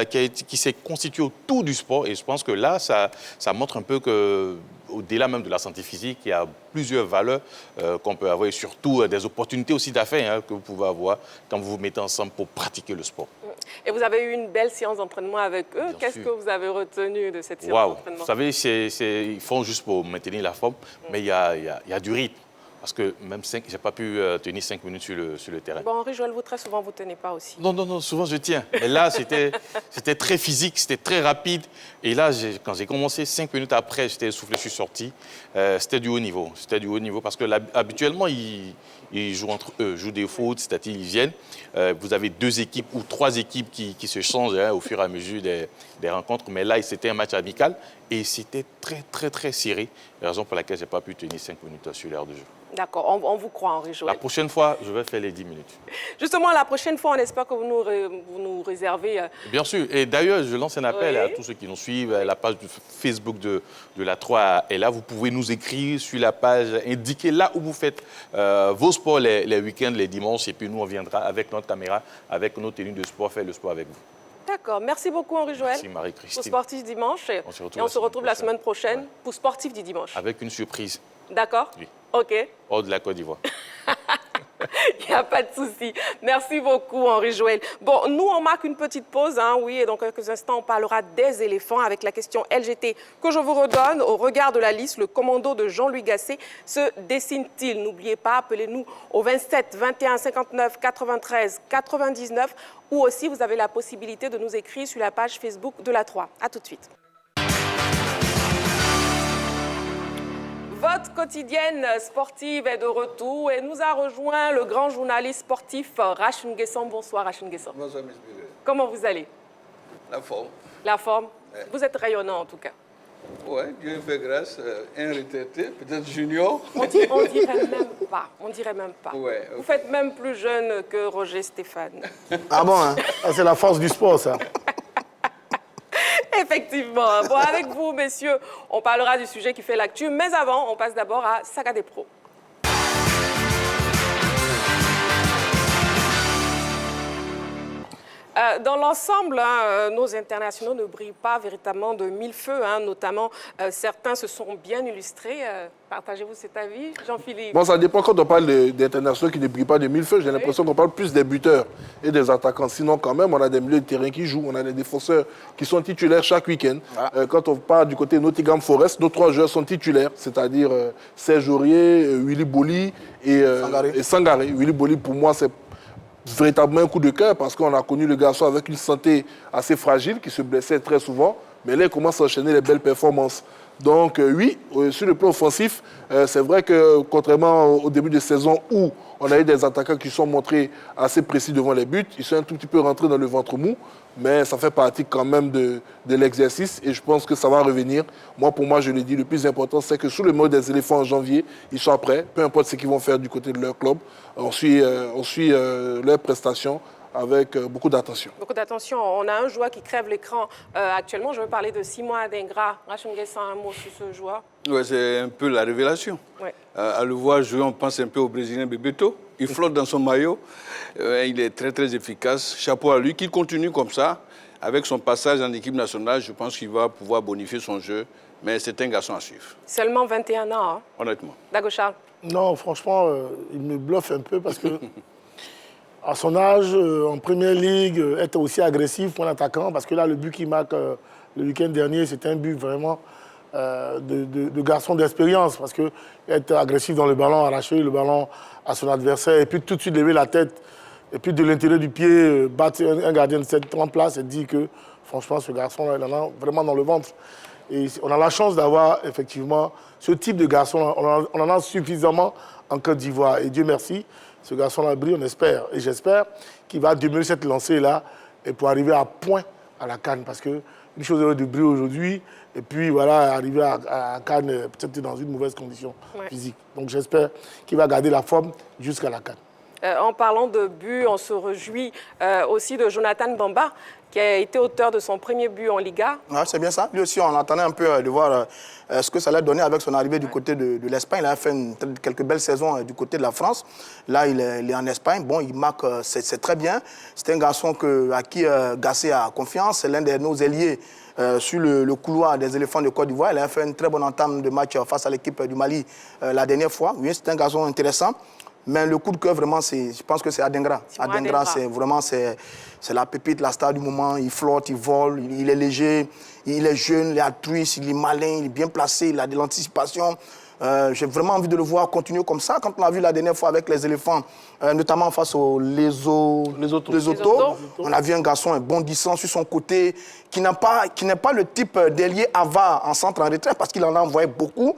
qui s'est constituée autour du sport. Et je pense que là, ça montre un peu que, au-delà même de la santé physique, il y a plusieurs valeurs qu'on peut avoir et surtout des opportunités aussi d'affaires que vous pouvez avoir quand vous vous mettez ensemble pour pratiquer le sport. Et vous avez eu une belle séance d'entraînement avec eux. Qu'est-ce que vous avez retenu de cette séance d'entraînement? Vous savez, ils font juste pour maintenir la forme, mais il y a du rythme. Parce que même je n'ai pas pu tenir 5 minutes sur le terrain. Bon, Henri Joël, vous, très souvent, vous ne tenez pas aussi. Non, souvent je tiens. Mais là, c'était très physique, c'était très rapide. Et là, quand j'ai commencé, 5 minutes après, j'étais essoufflé, je suis sorti. C'était du haut niveau. C'était du haut niveau parce que habituellement, ils jouent entre eux, jouent des foot, c'est-à-dire ils viennent. Vous avez 2 équipes ou 3 équipes qui se changent au fur et à mesure des rencontres. Mais là, c'était un match amical et c'était très serré. Raison pour laquelle je n'ai pas pu tenir 5 minutes sur l'heure de jeu. D'accord, on vous croit, Henri Joël. La prochaine fois, je vais faire les 10 minutes. Justement, la prochaine fois, on espère que vous nous réservez... Bien sûr. Et d'ailleurs, je lance un appel à tous ceux qui nous suivent. La page Facebook de la 3 est là. Vous pouvez nous écrire sur la page, indiquer là où vous faites vos sports les week-ends, les dimanches. Et puis nous, on viendra avec notre caméra, avec nos tenues de sport, faire le sport avec vous. D'accord. Merci beaucoup, Henri Joël. Merci, Marie-Christine. Pour Sportif Dimanche. On se retrouve la semaine prochaine pour Sportif du Dimanche. Avec une surprise. D'accord. Oui. OK. Hors de la Côte d'Ivoire. Il n'y a pas de souci. Merci beaucoup, Henri Joël. Bon, nous, on marque une petite pause, oui, et dans quelques instants, on parlera des éléphants avec la question LGT que je vous redonne. Au regard de la liste, le commando de Jean-Louis Gasset se dessine-t-il? N'oubliez pas, appelez-nous au 27 21 59 93 99 ou aussi, vous avez la possibilité de nous écrire sur la page Facebook de la 3. À tout de suite. Votre quotidienne sportive est de retour et nous a rejoint le grand journaliste sportif Rachid Nguesson. Bonsoir Rachid Nguesson. Bonsoir Miss Bile. Comment vous allez? La forme. La forme? Ouais. Vous êtes rayonnant en tout cas. Oui, Dieu fait grâce. Un retraité, peut-être junior. On dirait même pas. On dirait même pas. Ouais, Vous faites même plus jeune que Roger Stéphane. Ah bon, hein? C'est la force du sport, ça. Effectivement. Bon, avec vous, messieurs, on parlera du sujet qui fait l'actu. Mais avant, on passe d'abord à Saga des pros. Dans l'ensemble, nos internationaux ne brillent pas véritablement de mille feux, notamment certains se sont bien illustrés. Partagez-vous cet avis, Jean-Philippe? Bon, ça dépend quand on parle d'internationaux qui ne brillent pas de mille feux. J'ai l'impression qu'on parle plus des buteurs et des attaquants. Sinon, quand même, on a des milieux de terrain qui jouent, on a des défenseurs qui sont titulaires chaque week-end. Quand on part du côté Nottingham Forest, nos 3 joueurs sont titulaires, c'est-à-dire Serge Aurier, Willy Boli et Sangaré. Willy Boli, pour moi, c'est véritablement un coup de cœur parce qu'on a connu le garçon avec une santé assez fragile qui se blessait très souvent, mais là il commence à enchaîner les belles performances. Donc oui, sur le plan offensif, c'est vrai que contrairement au début de saison où on a eu des attaquants qui sont montrés assez précis devant les buts, ils sont un tout petit peu rentrés dans le ventre mou, mais ça fait partie quand même de l'exercice et je pense que ça va revenir. Moi, pour moi, je l'ai dit, le plus important, c'est que sous le mode des éléphants en janvier, ils soient prêts, peu importe ce qu'ils vont faire du côté de leur club. On suit leurs prestations avec beaucoup d'attention. Beaucoup d'attention. On a un joueur qui crève l'écran actuellement. Je veux parler de Simon Adengra. Rachunguesa, un mot sur ce joueur? Ouais, c'est un peu la révélation. Ouais. À le voir jouer, on pense un peu au Brésilien Bebeto. Il flotte dans son maillot. Il est très, très efficace. Chapeau à lui. Qu'il continue comme ça. Avec son passage en équipe nationale, je pense qu'il va pouvoir bonifier son jeu. Mais c'est un garçon à suivre. Seulement 21 ans. Honnêtement. Dagochal. Non, franchement, il me bluffe un peu parce que à son âge, en première ligue, être aussi agressif pour l'attaquant, parce que là, le but qu'il marque le week-end dernier, c'était un but vraiment de garçon d'expérience, parce que être agressif dans le ballon, arracher le ballon à son adversaire, et puis tout de suite lever la tête, et puis de l'intérieur du pied, battre un gardien de cette en place et dire que, franchement, ce garçon-là, il en a vraiment dans le ventre. Et on a la chance d'avoir, effectivement, ce type de garçon, on en a suffisamment en Côte d'Ivoire, et Dieu merci. Ce garçon-là brille, on espère. Et j'espère qu'il va demeurer cette lancée-là et pour arriver à point à la CAN. Parce qu'une chose est de briller aujourd'hui, et puis voilà, arriver à CAN peut-être dans une mauvaise condition physique. Donc j'espère qu'il va garder la forme jusqu'à la CAN. En parlant de but, on se réjouit aussi de Jonathan Bamba, qui a été auteur de son premier but en Liga. Ouais, c'est bien ça. Lui aussi, on attendait un peu de voir ce que ça allait donner avec son arrivée du côté de l'Espagne. Il a fait quelques belles saisons du côté de la France. Là, il est en Espagne. Bon, il marque, c'est très bien. C'est un garçon à qui Gassé a confiance. C'est l'un de nos ailiers sur le couloir des éléphants de Côte d'Ivoire. Il a fait une très bonne entame de match face à l'équipe du Mali la dernière fois. Oui, c'est un garçon intéressant. Mais le coup de cœur, vraiment, je pense que c'est Adengra. Adengra, c'est la pépite, la star du moment. Il flotte, il vole, il est léger, il est jeune, il est altruiste, il est malin, il est bien placé, il a de l'anticipation. J'ai vraiment envie de le voir continuer comme ça. Quand on l'a vu la dernière fois avec les éléphants, notamment face aux Lesotho, on a vu un garçon bondissant sur son côté, qui n'est pas le type d'ailier avare en centre en retrait, parce qu'il en a envoyé beaucoup.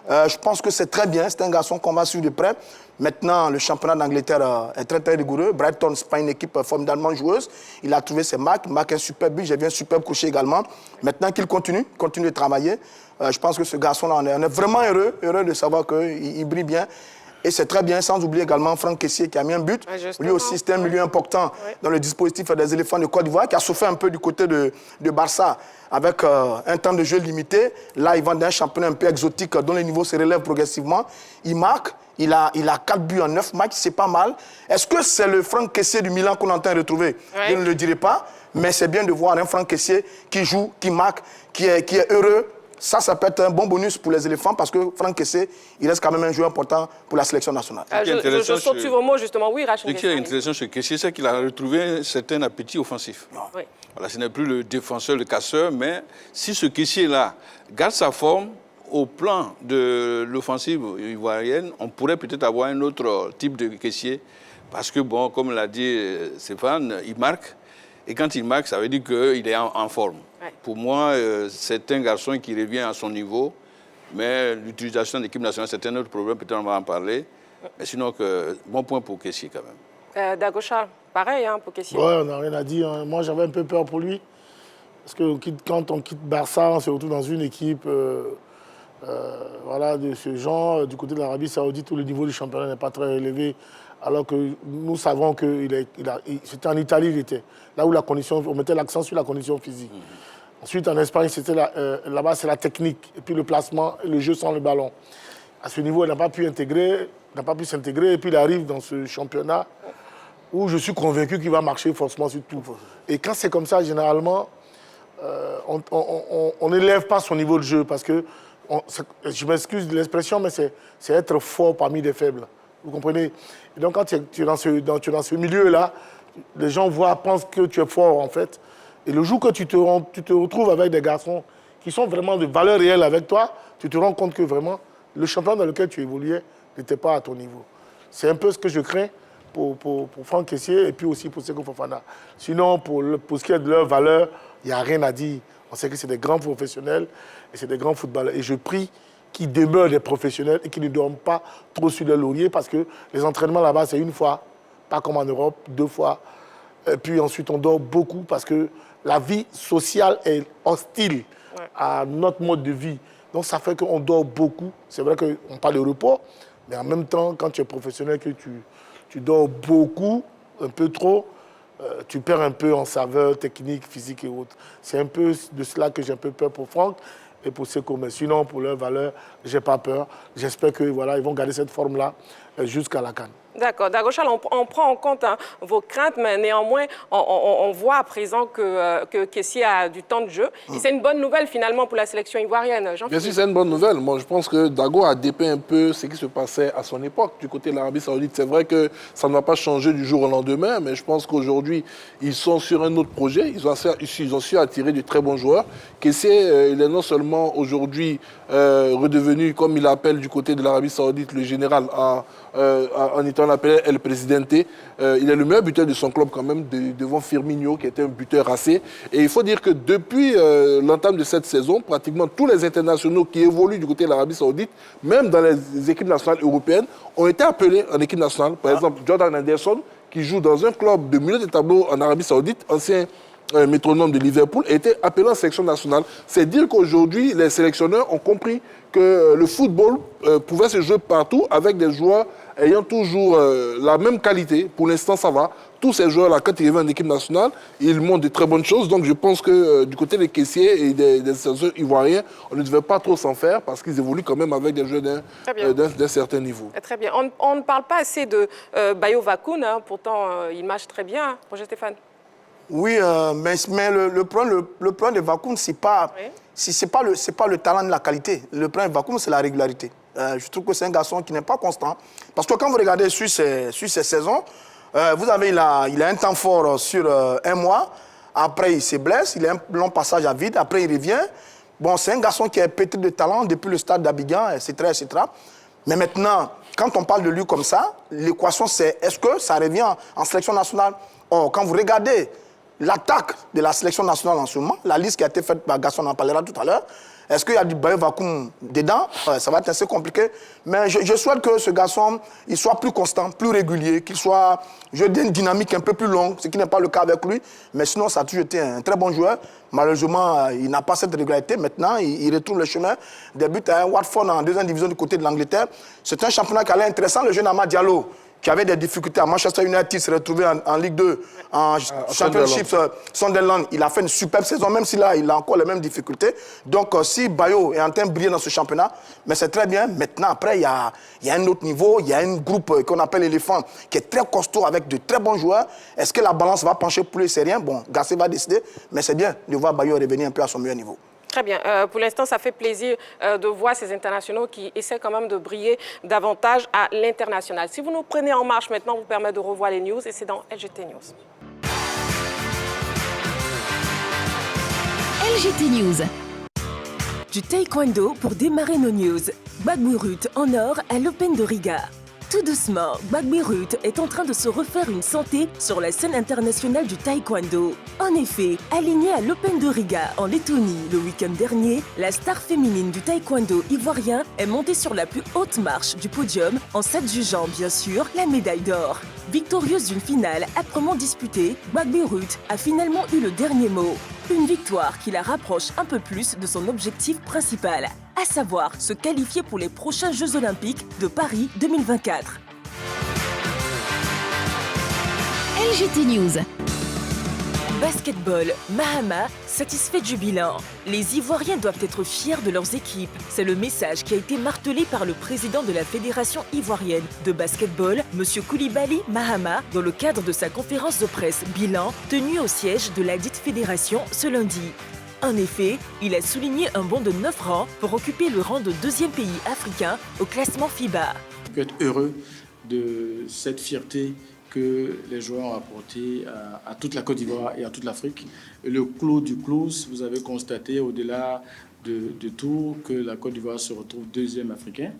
Je pense que c'est très bien. C'est un garçon qu'on va suivre de près. Maintenant, le championnat d'Angleterre est très, très rigoureux. Brighton, ce n'est pas une équipe formidablement joueuse. Il a trouvé ses marques. Il marque un super but. J'ai vu un super crochet également. Maintenant qu'il continue de travailler, je pense que ce garçon-là, on est vraiment heureux de savoir qu'il brille bien. Et c'est très bien, sans oublier également Franck Kessié qui a mis un but. Lui aussi, c'est un milieu important dans le dispositif des éléphants de Côte d'Ivoire, qui a souffert un peu du côté de Barça avec un temps de jeu limité. Là, il vend d'un championnat un peu exotique dont le niveau se relève progressivement. Il marque, il a 4 buts en 9 matchs, c'est pas mal. Est-ce que c'est le Franck Kessié du Milan qu'on entend retrouver? Je ne le dirai pas, mais c'est bien de voir un Franck Kessié qui joue, qui marque, qui est heureux. Ça peut être un bon bonus pour les éléphants parce que Franck Kessié, il reste quand même un joueur important pour la sélection nationale. Je saute sur vos mots, justement. Oui, Rachel. Ce qui est intéressant chez Kessié, c'est qu'il a retrouvé un certain appétit offensif. Oui. Voilà, ce n'est plus le défenseur, le casseur, mais si ce Kessié-là garde sa forme, au plan de l'offensive ivoirienne, on pourrait peut-être avoir un autre type de Kessié. Parce que, bon, comme l'a dit Stéphane, il marque. Et quand il marque, ça veut dire qu'il est en forme. Ouais. Pour moi, c'est un garçon qui revient à son niveau. Mais l'utilisation de l'équipe nationale, c'est un autre problème. Peut-être on va en parler. Mais sinon, bon point pour Kessié quand même. Dagochal, pareil pour Kessié. Oui, on n'a rien à dire. Hein. Moi, j'avais un peu peur pour lui. Parce que quand on quitte Barça, on se retrouve dans une équipe voilà, de ce genre. Du côté de l'Arabie Saoudite, où le niveau du championnat n'est pas très élevé. Alors que nous savons que c'était en Italie, il était. Là où on mettait l'accent sur la condition physique. Ensuite, en Espagne, là-bas, c'est la technique. Et puis le placement, le jeu sans le ballon. À ce niveau, il n'a pas pu s'intégrer. Et puis il arrive dans ce championnat où je suis convaincu qu'il va marcher forcément sur tout. Et quand c'est comme ça, généralement, on n'élève pas son niveau de jeu parce que, je m'excuse de l'expression, mais c'est être fort parmi les faibles. Vous comprenez? Et donc, quand tu es dans ce milieu-là, les gens pensent que tu es fort, en fait. Et le jour que tu te retrouves avec des garçons qui sont vraiment de valeur réelle avec toi, tu te rends compte que vraiment, le championnat dans lequel tu évoluais n'était pas à ton niveau. C'est un peu ce que je crains pour Franck Kessié et puis aussi pour Seko Fofana. Sinon, pour ce qui est de leur valeur, il n'y a rien à dire. On sait que c'est des grands professionnels et c'est des grands footballeurs. Et je prie qu'ils demeurent des professionnels et qu'ils ne dorment pas trop sur le laurier parce que les entraînements là-bas, c'est une fois, pas comme en Europe, 2 fois. Et puis ensuite, on dort beaucoup parce que la vie sociale est hostile à notre mode de vie. Donc ça fait qu'on dort beaucoup. C'est vrai qu'on parle de repos, mais en même temps, quand tu es professionnel, que tu dors beaucoup, un peu trop, tu perds un peu en saveur technique, physique et autres. C'est un peu de cela que j'ai un peu peur pour Franck et pour Seko. Mais sinon, pour leur valeur, je n'ai pas peur. J'espère qu'ils vont garder cette forme-là jusqu'à la CAN. D'accord. Dagochal, on prend en compte vos craintes, mais néanmoins, on voit à présent que Kessié a du temps de jeu. Et c'est une bonne nouvelle, finalement, pour la sélection ivoirienne. Bien sûr, c'est une bonne nouvelle. Moi, je pense que Dago a dépeint un peu ce qui se passait à son époque du côté de l'Arabie Saoudite. C'est vrai que ça ne va pas changer du jour au lendemain, mais je pense qu'aujourd'hui, ils sont sur un autre projet. Ils ont su attirer de très bons joueurs. Kessié, il est non seulement aujourd'hui redevenu, comme il l'appelle du côté de l'Arabie Saoudite, le général en étant appelé El Presidente. Il est le meilleur buteur de son club quand même, devant Firmino, qui était un buteur racé. Et il faut dire que depuis l'entame de cette saison, pratiquement tous les internationaux qui évoluent du côté de l'Arabie Saoudite, même dans les équipes nationales européennes, ont été appelés en équipe nationale. Par exemple, Jordan Henderson, qui joue dans un club de milieu de tableau en Arabie Saoudite, ancien métronome de Liverpool, a été appelé en sélection nationale. C'est dire qu'aujourd'hui, les sélectionneurs ont compris que le football pouvait se jouer partout avec des joueurs ayant toujours la même qualité. Pour l'instant, ça va. Tous ces joueurs-là, quand ils reviennent en équipe nationale, ils montrent de très bonnes choses. Donc, je pense que du côté des caissiers et des sélectionneurs ivoiriens, on ne devait pas trop s'en faire parce qu'ils évoluent quand même avec des joueurs d'un certain niveau. Très bien. On ne parle pas assez de Bayo Wakoun. Pourtant, il marche très bien. Roger Stéphane. Oui, mais le problème de Wakoun, ce n'est pas le talent de la qualité. Le problème de Wakoun, c'est la régularité. Je trouve que c'est un garçon qui n'est pas constant. Parce que quand vous regardez sur ces saisons, il a un temps fort sur 1 mois. Après, il se blesse. Il a un long passage à vide. Après, il revient. Bon, c'est un garçon qui est pétri de talent depuis le stade d'Abidjan, etc., etc. Mais maintenant, quand on parle de lui comme ça, l'équation, c'est est-ce que ça revient en sélection nationale? Or, quand vous regardez l'attaque de la sélection nationale en ce moment, la liste qui a été faite par Gaston, on en parlera tout à l'heure, est-ce qu'il y a du Bayo Wakoun dedans? Ça va être assez compliqué. Mais je souhaite que ce garçon il soit plus constant, plus régulier, qu'il soit une dynamique un peu plus longue, ce qui n'est pas le cas avec lui. Mais sinon, ça a toujours été un très bon joueur. Malheureusement, il n'a pas cette régularité. Maintenant, il retrouve le chemin des buts à Watford en 2e division du côté de l'Angleterre. C'est un championnat qui allait intéressant. Le jeune Amad Diallo, qui avait des difficultés à Manchester United, s'est retrouvé en Ligue 2, en Championship Sunderland. Il a fait une superbe saison, même s'il a encore les mêmes difficultés. Donc, si Bayo est en train de briller dans ce championnat, mais c'est très bien. Maintenant, après, il y a un autre niveau. Il y a un groupe qu'on appelle l'éléphant, qui est très costaud, avec de très bons joueurs. Est-ce que la balance va pencher pour les Syriens? Bon, Gassé va décider, mais c'est bien de voir Bayo revenir un peu à son meilleur niveau. Très bien. Pour l'instant, ça fait plaisir de voir ces internationaux qui essaient quand même de briller davantage à l'international. Si vous nous prenez en marche maintenant, on vous permet de revoir les news et c'est dans LGT News. LGT News. Du taekwondo pour démarrer nos news. Gbagbo en or à l'Open de Riga. Tout doucement, Gbagbo est en train de se refaire une santé sur la scène internationale du taekwondo. En effet, alignée à l'Open de Riga en Lettonie le week-end dernier, la star féminine du taekwondo ivoirien est montée sur la plus haute marche du podium en s'adjugeant bien sûr la médaille d'or. Victorieuse d'une finale âprement disputée, Gbagbo a finalement eu le dernier mot. Une victoire qui la rapproche un peu plus de son objectif principal, à savoir se qualifier pour les prochains Jeux Olympiques de Paris 2024. LGT News. Basketball, Mahama, satisfait du bilan. Les Ivoiriens doivent être fiers de leurs équipes. C'est le message qui a été martelé par le président de la Fédération ivoirienne de basketball, M. Koulibaly Mahama, dans le cadre de sa conférence de presse bilan tenue au siège de la dite fédération ce lundi. En effet, il a souligné un bond de 9 rangs pour occuper le rang de 2e pays africain au classement FIBA. On peut être heureux de cette fierté que les joueurs ont apporté à toute la Côte d'Ivoire et à toute l'Afrique. Le clou du clou, vous avez constaté au-delà de tout que la Côte d'Ivoire se retrouve 2e africain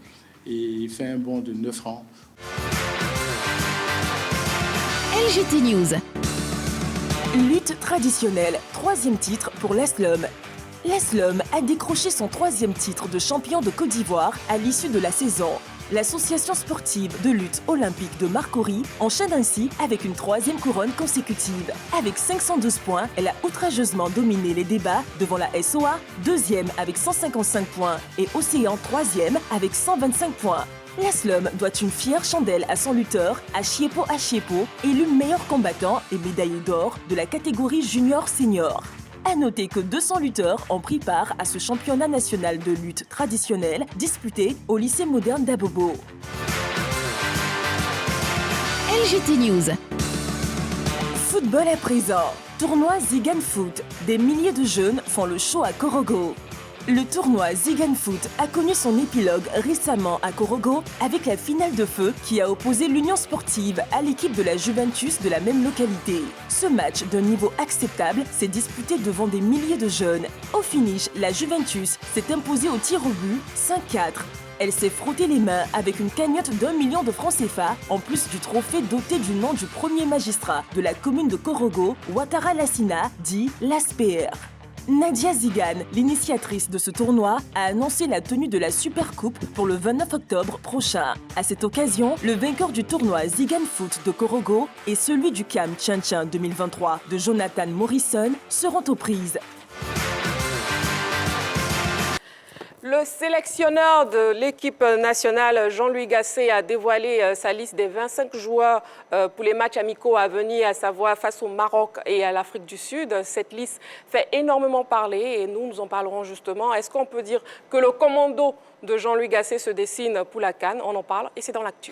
et il fait un bond de 9 rangs. LGT News. Lutte traditionnelle, 3e titre pour l'Aslom. L'Aslom a décroché son 3e titre de champion de Côte d'Ivoire à l'issue de la saison. L'association sportive de lutte olympique de Marcory enchaîne ainsi avec une 3e couronne consécutive. Avec 512 points, elle a outrageusement dominé les débats devant la SOA, 2e avec 155 points et Océan 3e avec 125 points. L'Aslom doit une fière chandelle à son lutteur, Achiepo Achiepo, élu meilleur combattant et médaillé d'or de la catégorie junior-senior. À noter que 200 lutteurs ont pris part à ce championnat national de lutte traditionnelle disputé au lycée moderne d'Abobo. LGT News. Football à présent. Tournoi Zigan Foot. Des milliers de jeunes font le show à Korogo. Le tournoi Zigan Foot a connu son épilogue récemment à Korogo avec la finale de feu qui a opposé l'Union sportive à l'équipe de la Juventus de la même localité. Ce match d'un niveau acceptable s'est disputé devant des milliers de jeunes. Au finish, la Juventus s'est imposée au tir au but 5-4. Elle s'est frotté les mains avec une cagnotte d'1 million de francs CFA, en plus du trophée doté du nom du premier magistrat de la commune de Korogo, Ouattara Lassina, dit l'ASPR. Nadia Zigan, l'initiatrice de ce tournoi, a annoncé la tenue de la Super Coupe pour le 29 octobre prochain. À cette occasion, le vainqueur du tournoi Zigan Foot de Korogo et celui du CAM Tchin 2023 de Jonathan Morrison seront aux prises. Le sélectionneur de l'équipe nationale, Jean-Louis Gasset, a dévoilé sa liste des 25 joueurs pour les matchs amicaux à venir, à savoir face au Maroc et à l'Afrique du Sud. Cette liste fait énormément parler et nous en parlerons justement. Est-ce qu'on peut dire que le commando de Jean-Louis Gasset se dessine pour la CAN? On en parle et c'est dans l'actu.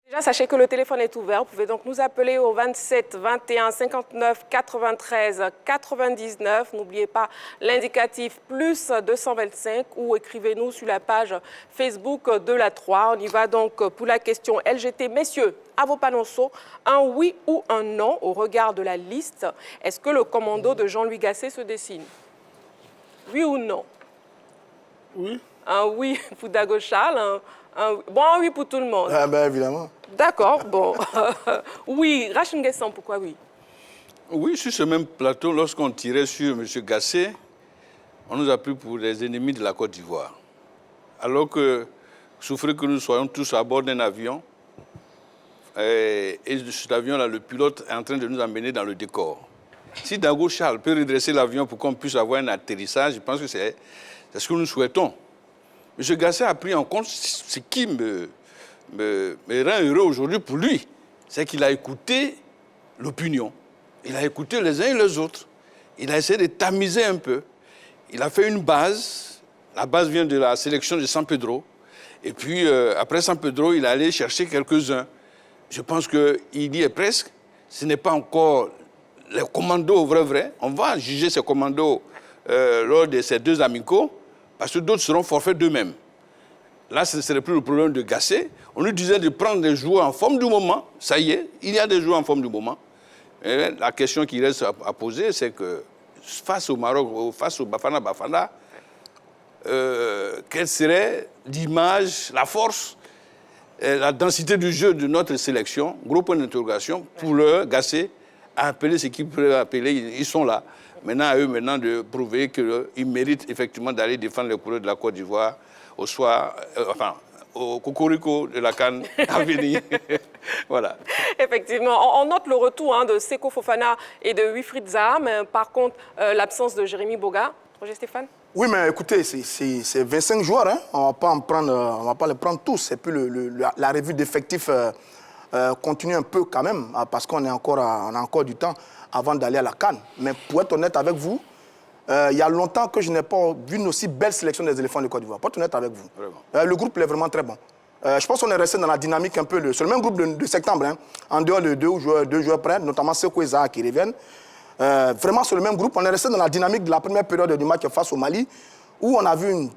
Déjà, sachez que le téléphone est ouvert. Vous pouvez donc nous appeler au 27 21 59 93 99. N'oubliez pas l'indicatif plus 225 ou écrivez-nous sur la page Facebook de la 3. On y va donc pour la question LGT. Messieurs, à vos panonceaux, un oui ou un non au regard de la liste. Est-ce que le commando de Jean-Louis Gasset se dessine? Oui ou non? Oui. Un oui pour Dago Charles, un oui pour tout le monde. Ah ben évidemment. D'accord, bon. Oui, Rachid Nguessan, pourquoi oui? Oui, sur ce même plateau, lorsqu'on tirait sur M. Gasset, on nous a pris pour les ennemis de la Côte d'Ivoire. Alors que, souffrez que nous soyons tous à bord d'un avion, et cet avion-là, le pilote est en train de nous emmener dans le décor. Si Dago Charles peut redresser l'avion pour qu'on puisse avoir un atterrissage, je pense que c'est ce que nous souhaitons. M. Gasset a pris en compte ce qui me rend heureux aujourd'hui pour lui. C'est qu'il a écouté l'opinion. Il a écouté les uns et les autres. Il a essayé de tamiser un peu. Il a fait une base. La base vient de la sélection de San Pedro. Et puis, après San Pedro, il est allé chercher quelques-uns. Je pense qu'il y est presque. Ce n'est pas encore les commandos vrai. On va juger ces commandos lors de ces deux amicaux, parce que d'autres seront forfaits d'eux-mêmes. Là, ce ne serait plus le problème de Gasset. On lui disait de prendre des joueurs en forme du moment. Ça y est, il y a des joueurs en forme du moment. Et la question qui reste à poser, c'est que face au Maroc, face au Bafana, quelle serait l'image, la force, la densité du jeu de notre sélection? Gros point d'interrogation pour le Gasset à appeler ce qu'ils peuvent appeler. Ils sont là. Maintenant, à eux de prouver qu'ils méritent effectivement d'aller défendre les couleurs de la Côte d'Ivoire au cocorico de la CAN à venir. Voilà. Effectivement, on note le retour de Seko Fofana et de Wilfried Zaha, mais par contre, l'absence de Jérémy Boga. Roger Stéphane? Oui, mais écoutez, c'est 25 joueurs. Hein. On ne va pas les prendre tous. Et puis la revue d'effectifs continue un peu quand même, parce qu'on a encore du temps avant d'aller à la CAN. Mais pour être honnête avec vous, il y a longtemps que je n'ai pas vu une aussi belle sélection des éléphants de Côte d'Ivoire. Pour être honnête avec vous. Le groupe est vraiment très bon. Je pense qu'on est resté dans la dynamique un peu. C'est le même groupe de septembre, hein, en dehors de deux joueurs près, notamment Sekou et Zaha qui reviennent. Vraiment, sur le même groupe, on est resté dans la dynamique de la première période du match face au Mali, où on a vu un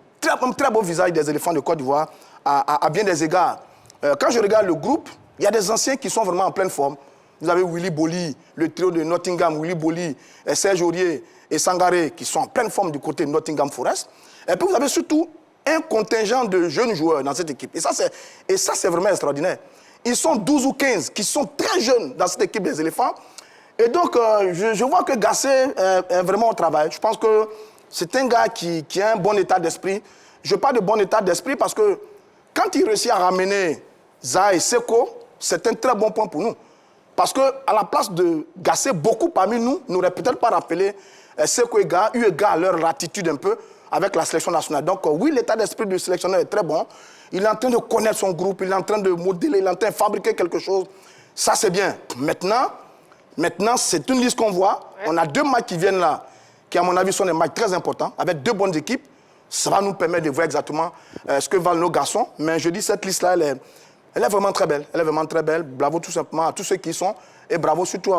très beau visage des éléphants de Côte d'Ivoire à bien des égards. Quand je regarde le groupe, il y a des anciens qui sont vraiment en pleine forme. Vous avez Willy Boli, le trio de Nottingham, Willy Boli, Serge Aurier et Sangaré, qui sont en pleine forme du côté de Nottingham Forest. Et puis vous avez surtout un contingent de jeunes joueurs dans cette équipe. Et ça, c'est vraiment extraordinaire. Ils sont 12 ou 15 qui sont très jeunes dans cette équipe des éléphants. Et donc, je vois que Gassé est vraiment au travail. Je pense que c'est un gars qui a un bon état d'esprit. Je parle de bon état d'esprit parce que quand il réussit à ramener Zaha et Seko, c'est un très bon point pour nous. Parce qu'à la place de Gassé, beaucoup parmi nous n'auraient peut-être pas rappelé Seko et Zaha, eu égard à leur attitude un peu avec la sélection nationale. Donc oui, l'état d'esprit du sélectionneur est très bon. Il est en train de connaître son groupe, il est en train de modeler, il est en train de fabriquer quelque chose. Ça, c'est bien. Maintenant, c'est une liste qu'on voit. Ouais. On a 2 matchs qui viennent là, qui à mon avis sont des matchs très importants, avec 2 bonnes équipes. Ça va nous permettre de voir exactement ce que valent nos garçons. Mais je dis, cette liste-là, elle est vraiment très belle. Elle est vraiment très belle. Bravo tout simplement à tous ceux qui y sont. Et bravo surtout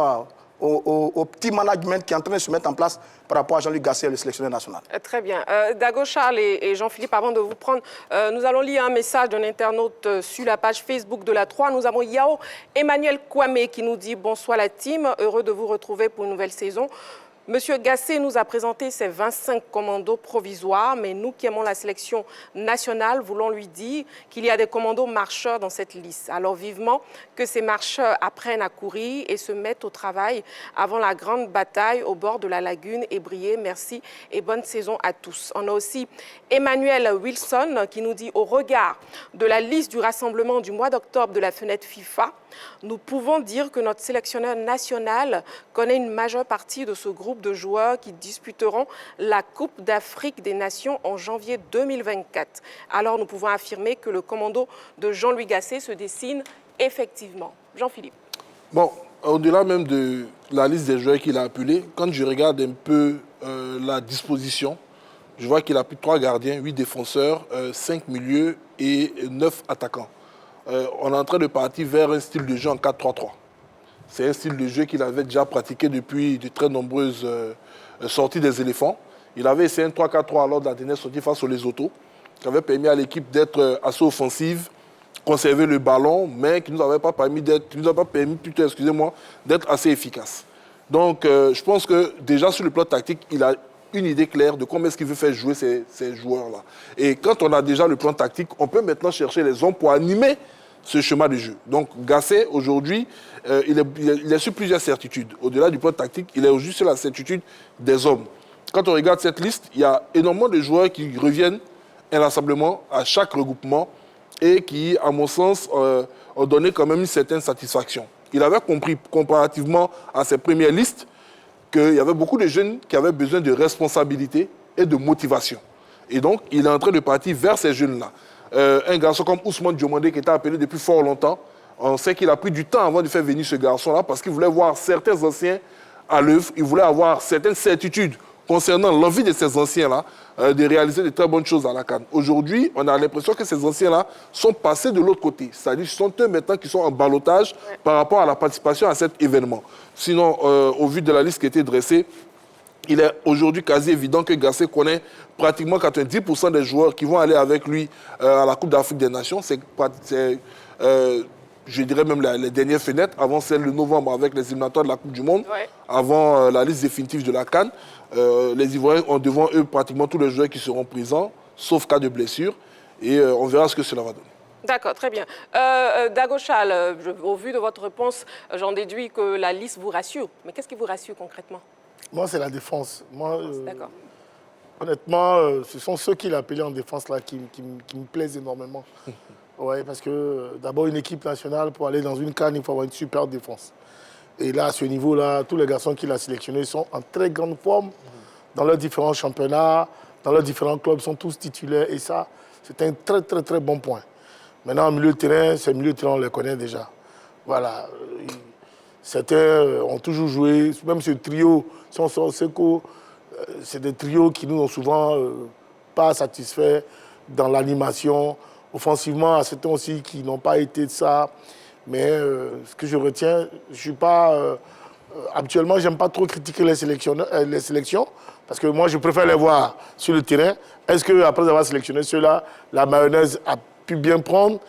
au petit management qui est en train de se mettre en place par rapport à Jean-Luc Gassé, le sélectionneur national. Très bien. Dago Charles et Jean-Philippe, avant de vous prendre, nous allons lire un message d'un internaute sur la page Facebook de la 3. Nous avons Yao Emmanuel Kwame qui nous dit « Bonsoir la team, heureux de vous retrouver pour une nouvelle saison ». Monsieur Gassé nous a présenté ses 25 commandos provisoires, mais nous qui aimons la sélection nationale voulons lui dire qu'il y a des commandos marcheurs dans cette liste. Alors vivement que ces marcheurs apprennent à courir et se mettent au travail avant la grande bataille au bord de la lagune et briller. Merci et bonne saison à tous. On a aussi Emmanuel Wilson qui nous dit « Au regard de la liste du rassemblement du mois d'octobre de la fenêtre FIFA, nous pouvons dire que notre sélectionneur national connaît une majeure partie de ce groupe de joueurs qui disputeront la Coupe d'Afrique des Nations en janvier 2024. Alors nous pouvons affirmer que le commando de Jean-Louis Gassé se dessine effectivement. Jean-Philippe. Bon, au-delà même de la liste des joueurs qu'il a appelés, quand je regarde un peu la disposition, je vois qu'il a plus de 3 gardiens, 8 défenseurs, 5 milieux et 9 attaquants. On est en train de partir vers un style de jeu en 4-3-3. C'est un style de jeu qu'il avait déjà pratiqué depuis de très nombreuses sorties des éléphants. Il avait essayé un 3-4-3 lors de la dernière sortie face aux Lesotho, qui avait permis à l'équipe d'être assez offensive, conserver le ballon, mais qui ne nous avait pas permis d'être assez efficace. Donc je pense que déjà sur le plan tactique, il a une idée claire de comment est-ce qu'il veut faire jouer ces joueurs-là. Et quand on a déjà le plan tactique, on peut maintenant chercher les hommes pour animer ce schéma de jeu. Donc Gassé, aujourd'hui, il est sur plusieurs certitudes. Au-delà du plan tactique, il est juste sur la certitude des hommes. Quand on regarde cette liste, il y a énormément de joueurs qui reviennent inlassablement à chaque regroupement et qui, à mon sens, ont donné quand même une certaine satisfaction. Il avait compris, comparativement à ses premières listes, qu'il y avait beaucoup de jeunes qui avaient besoin de responsabilité et de motivation. Et donc, il est en train de partir vers ces jeunes-là. Un garçon comme Ousmane Diomandé, qui était appelé depuis fort longtemps, on sait qu'il a pris du temps avant de faire venir ce garçon-là parce qu'il voulait voir certains anciens à l'œuvre, il voulait avoir certaines certitudes concernant l'envie de ces anciens-là de réaliser de très bonnes choses à la CAN. Aujourd'hui, on a l'impression que ces anciens-là sont passés de l'autre côté. C'est-à-dire que ce sont eux maintenant qui sont en ballottage par rapport à la participation à cet événement. Sinon, au vu de la liste qui a été dressée, il est aujourd'hui quasi évident que Gassé connaît pratiquement 90% des joueurs qui vont aller avec lui à la Coupe d'Afrique des Nations. C'est je dirais même les dernières fenêtres, avant celle de novembre avec les éliminatoires de la Coupe du Monde, avant la liste définitive de la CAN. Les Ivoiriens ont devant eux pratiquement tous les joueurs qui seront présents, sauf cas de blessure. Et on verra ce que cela va donner. D'accord, très bien. Dago Charles, au vu de votre réponse, j'en déduis que la liste vous rassure. Mais qu'est-ce qui vous rassure concrètement? Moi, c'est la défense. Moi, honnêtement, ce sont ceux qu'il a appelés en défense là, qui me plaisent énormément. Ouais, parce que d'abord, une équipe nationale, pour aller dans une CAN, il faut avoir une super défense. Et là, à ce niveau-là, tous les garçons qu'il a sélectionnés sont en très grande forme dans leurs différents championnats. dans leurs différents clubs, sont tous titulaires. Et ça, c'est un très, très, très bon point. Maintenant, au milieu de terrain, ces milieux de terrain, on les connaît déjà. Voilà. Certains ont toujours joué, même ce trio, si on sort Seko, c'est des trios qui nous ont souvent pas satisfaits dans l'animation. Offensivement, à certains aussi qui n'ont pas été de ça. Mais ce que je retiens, je suis pas... habituellement, je n'aime pas trop critiquer les sélections, parce que moi, je préfère les voir sur le terrain. Est-ce qu'après avoir sélectionné ceux-là, la mayonnaise a pu bien prendre?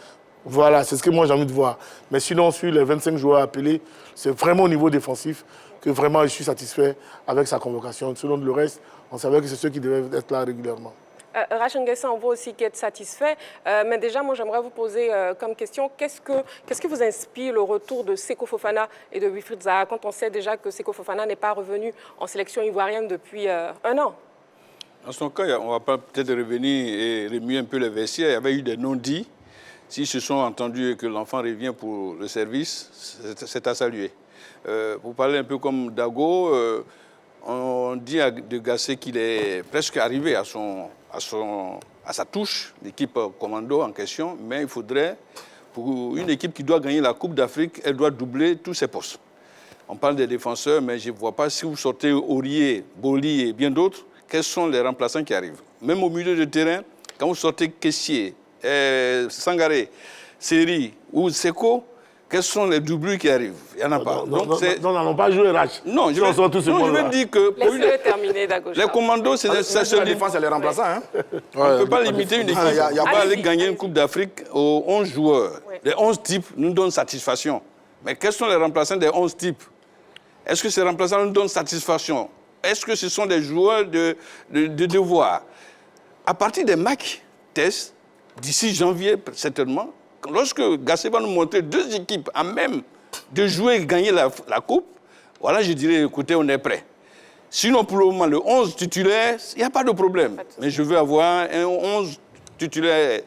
Voilà, c'est ce que moi j'ai envie de voir. Mais sinon, sur les 25 joueurs appelés, c'est vraiment au niveau défensif que vraiment je suis satisfait avec sa convocation. Selon le reste, on savait que c'est ceux qui devaient être là régulièrement. Rachin Nguessan, on voit aussi qu'être satisfait. Mais déjà, moi, j'aimerais vous poser comme question, qu'est-ce que vous inspire le retour de Seko Fofana et de Wilfried Zaha, quand on sait déjà que Seko Fofana n'est pas revenu en sélection ivoirienne depuis 1 an? En son cas, on ne va pas peut-être revenir et remuer un peu les vestiaires. Il y avait eu des non-dits. S'ils se sont entendus et que l'enfant revient pour le service, c'est à saluer. Pour parler un peu comme Dago, on dit de Gassé qu'il est presque arrivé à sa touche, l'équipe commando en question, mais il faudrait, pour une équipe qui doit gagner la Coupe d'Afrique, elle doit doubler tous ses postes. On parle des défenseurs, mais je ne vois pas si vous sortez Aurier, Boli et bien d'autres, quels sont les remplaçants qui arrivent. Même au milieu de terrain, quand vous sortez Kessié, Sangaré, Seri ou Seko, quels sont les doublures qui arrivent? Il n'y en a pas. Non, nous n'allons pas jouer RH. Non, je veux dire que les commandos, c'est la défense et les remplaçants. Hein? On ne peut pas limiter une équipe. Il n'y a pas aller gagner une Coupe d'Afrique aux 11 joueurs. Les 11 types nous donnent satisfaction. Mais quels sont les remplaçants des 11 types? Est-ce que ces remplaçants nous donnent satisfaction? Est-ce que ce sont des joueurs de devoir? À partir des matchs tests, d'ici janvier certainement, lorsque Gassé va nous montrer 2 équipes à même de jouer et gagner la Coupe, voilà, je dirais, écoutez, on est prêt. Sinon, pour le moment, le 11 titulaire, il n'y a pas de problème. Mais je veux avoir un 11 titulaire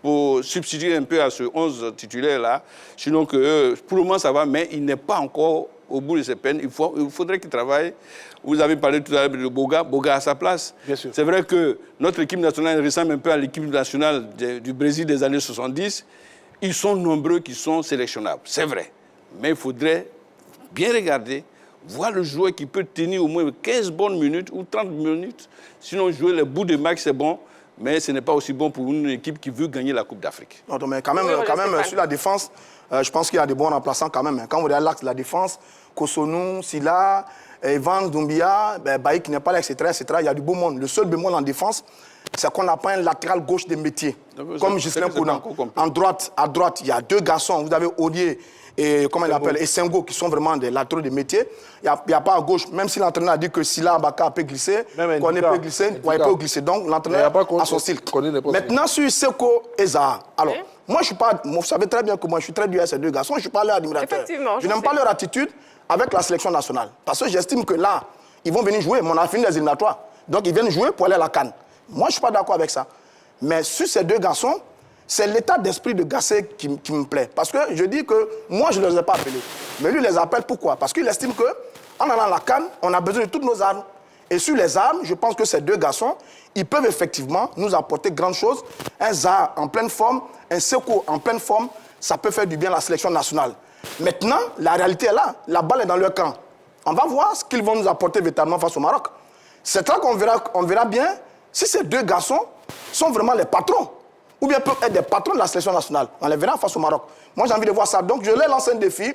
pour substituer un peu à ce 11 titulaire-là. Sinon, que, pour le moment, ça va, mais il n'est pas encore au bout de ses peines. Il faudrait qu'il travaille. Vous avez parlé tout à l'heure de Boga à sa place. C'est vrai que notre équipe nationale ressemble un peu à l'équipe nationale du Brésil des années 70. Ils sont nombreux qui sont sélectionnables, c'est vrai. Mais il faudrait bien regarder, voir le joueur qui peut tenir au moins 15 bonnes minutes ou 30 minutes. Sinon, jouer les bouts de match, c'est bon. Mais ce n'est pas aussi bon pour une équipe qui veut gagner la Coupe d'Afrique. Non, mais quand même, sur la défense, je pense qu'il y a des bons remplaçants quand même. Quand vous regardez l'axe de la défense, Kosonou, Silla, Evans, Doumbia, Baïk qui n'est pas là, etc., il y a du beau monde. Le seul bémol en défense, c'est qu'on n'a pas un latéral gauche des métiers, comme Ghislain Kounan. À droite, il y a 2 garçons. Vous avez Odier et comment il appelle, et Sengo, qui sont vraiment des latéraux des métiers. Il n'y a pas à gauche, même si l'entraîneur a dit que Silla Abaka peut glisser, qu'on peut glisser, il peut glisser. Donc l'entraîneur a son style. Maintenant, sur Seko et Zaha, alors, moi je suis pas, vous savez très bien que moi je suis très dur à ces 2 garçons, je ne suis pas leur admirateur. Je n'aime pas leur attitude avec la sélection nationale. Parce que j'estime que là, ils vont venir jouer, mais on a fini les éliminatoires. Donc ils viennent jouer pour aller à la CAN. Moi, je ne suis pas d'accord avec ça. Mais sur ces 2 garçons, c'est l'état d'esprit de Gassé qui me plaît. Parce que je dis que moi, je ne les ai pas appelés. Mais lui, il les appelle pourquoi? Parce qu'il estime qu'en allant à la CAN, on a besoin de toutes nos armes. Et sur les armes, je pense que ces 2 garçons, ils peuvent effectivement nous apporter grandes choses. Un Zaha en pleine forme, un Seko en pleine forme, ça peut faire du bien à la sélection nationale. Maintenant, la réalité est là. La balle est dans leur camp. On va voir ce qu'ils vont nous apporter véritablement face au Maroc. C'est là qu'on verra bien si ces 2 garçons sont vraiment les patrons. Ou bien peuvent être des patrons de la sélection nationale. On les verra face au Maroc. Moi, j'ai envie de voir ça. Donc, je leur lance un défi.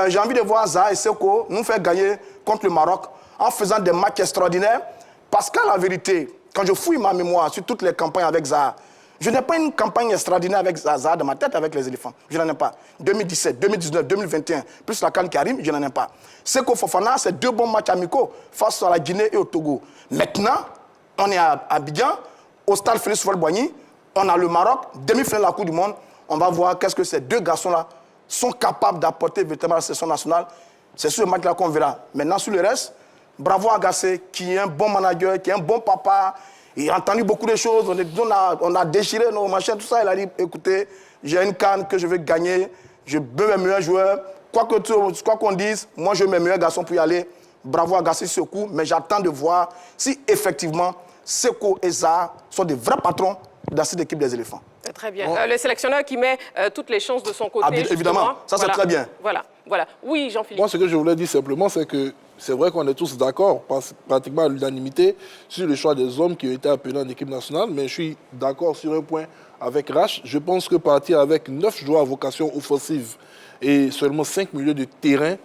J'ai envie de voir Zaha et Seko nous faire gagner contre le Maroc en faisant des matchs extraordinaires. Parce qu'à la vérité, quand je fouille ma mémoire sur toutes les campagnes avec Zaha, je n'ai pas une campagne extraordinaire avec Zaha dans ma tête avec les éléphants. Je n'en ai pas. 2017, 2019, 2021, plus la CAN qui arrive, je n'en ai pas. Seko Fofana, c'est 2 bons matchs amicaux face à la Guinée et au Togo. Maintenant, on est à Abidjan, au stade Félix Houphouët-Boigny, on a le Maroc, demi-finale de la Coupe du Monde. On va voir qu'est-ce que ces 2 garçons-là sont capables d'apporter véritablement à la sélection nationale. C'est sur le match-là qu'on verra. Maintenant, sur le reste, bravo à Gassé, qui est un bon manager, qui est un bon papa. Il a entendu beaucoup de choses. On a déchiré nos machins, tout ça. Il a dit, écoutez, j'ai une CAN que je veux gagner. Je veux mes meilleurs joueurs. Quoi qu'on dise, moi, je veux mes meilleurs garçons pour y aller. Bravo à Gassé sur ce coup. Mais j'attends de voir si, effectivement, Seko et Zaha sont des vrais patrons dans cette équipe des éléphants. Très bien. Le sélectionneur qui met toutes les chances de son côté. Évidemment, ça c'est très bien. Voilà. Oui, Jean-Philippe. Moi, ce que je voulais dire simplement, c'est que c'est vrai qu'on est tous d'accord, pratiquement à l'unanimité, sur le choix des hommes qui ont été appelés en équipe nationale, mais je suis d'accord sur un point avec Rach. Je pense que partir avec 9 joueurs à vocation offensive et seulement 5 milieux de terrain,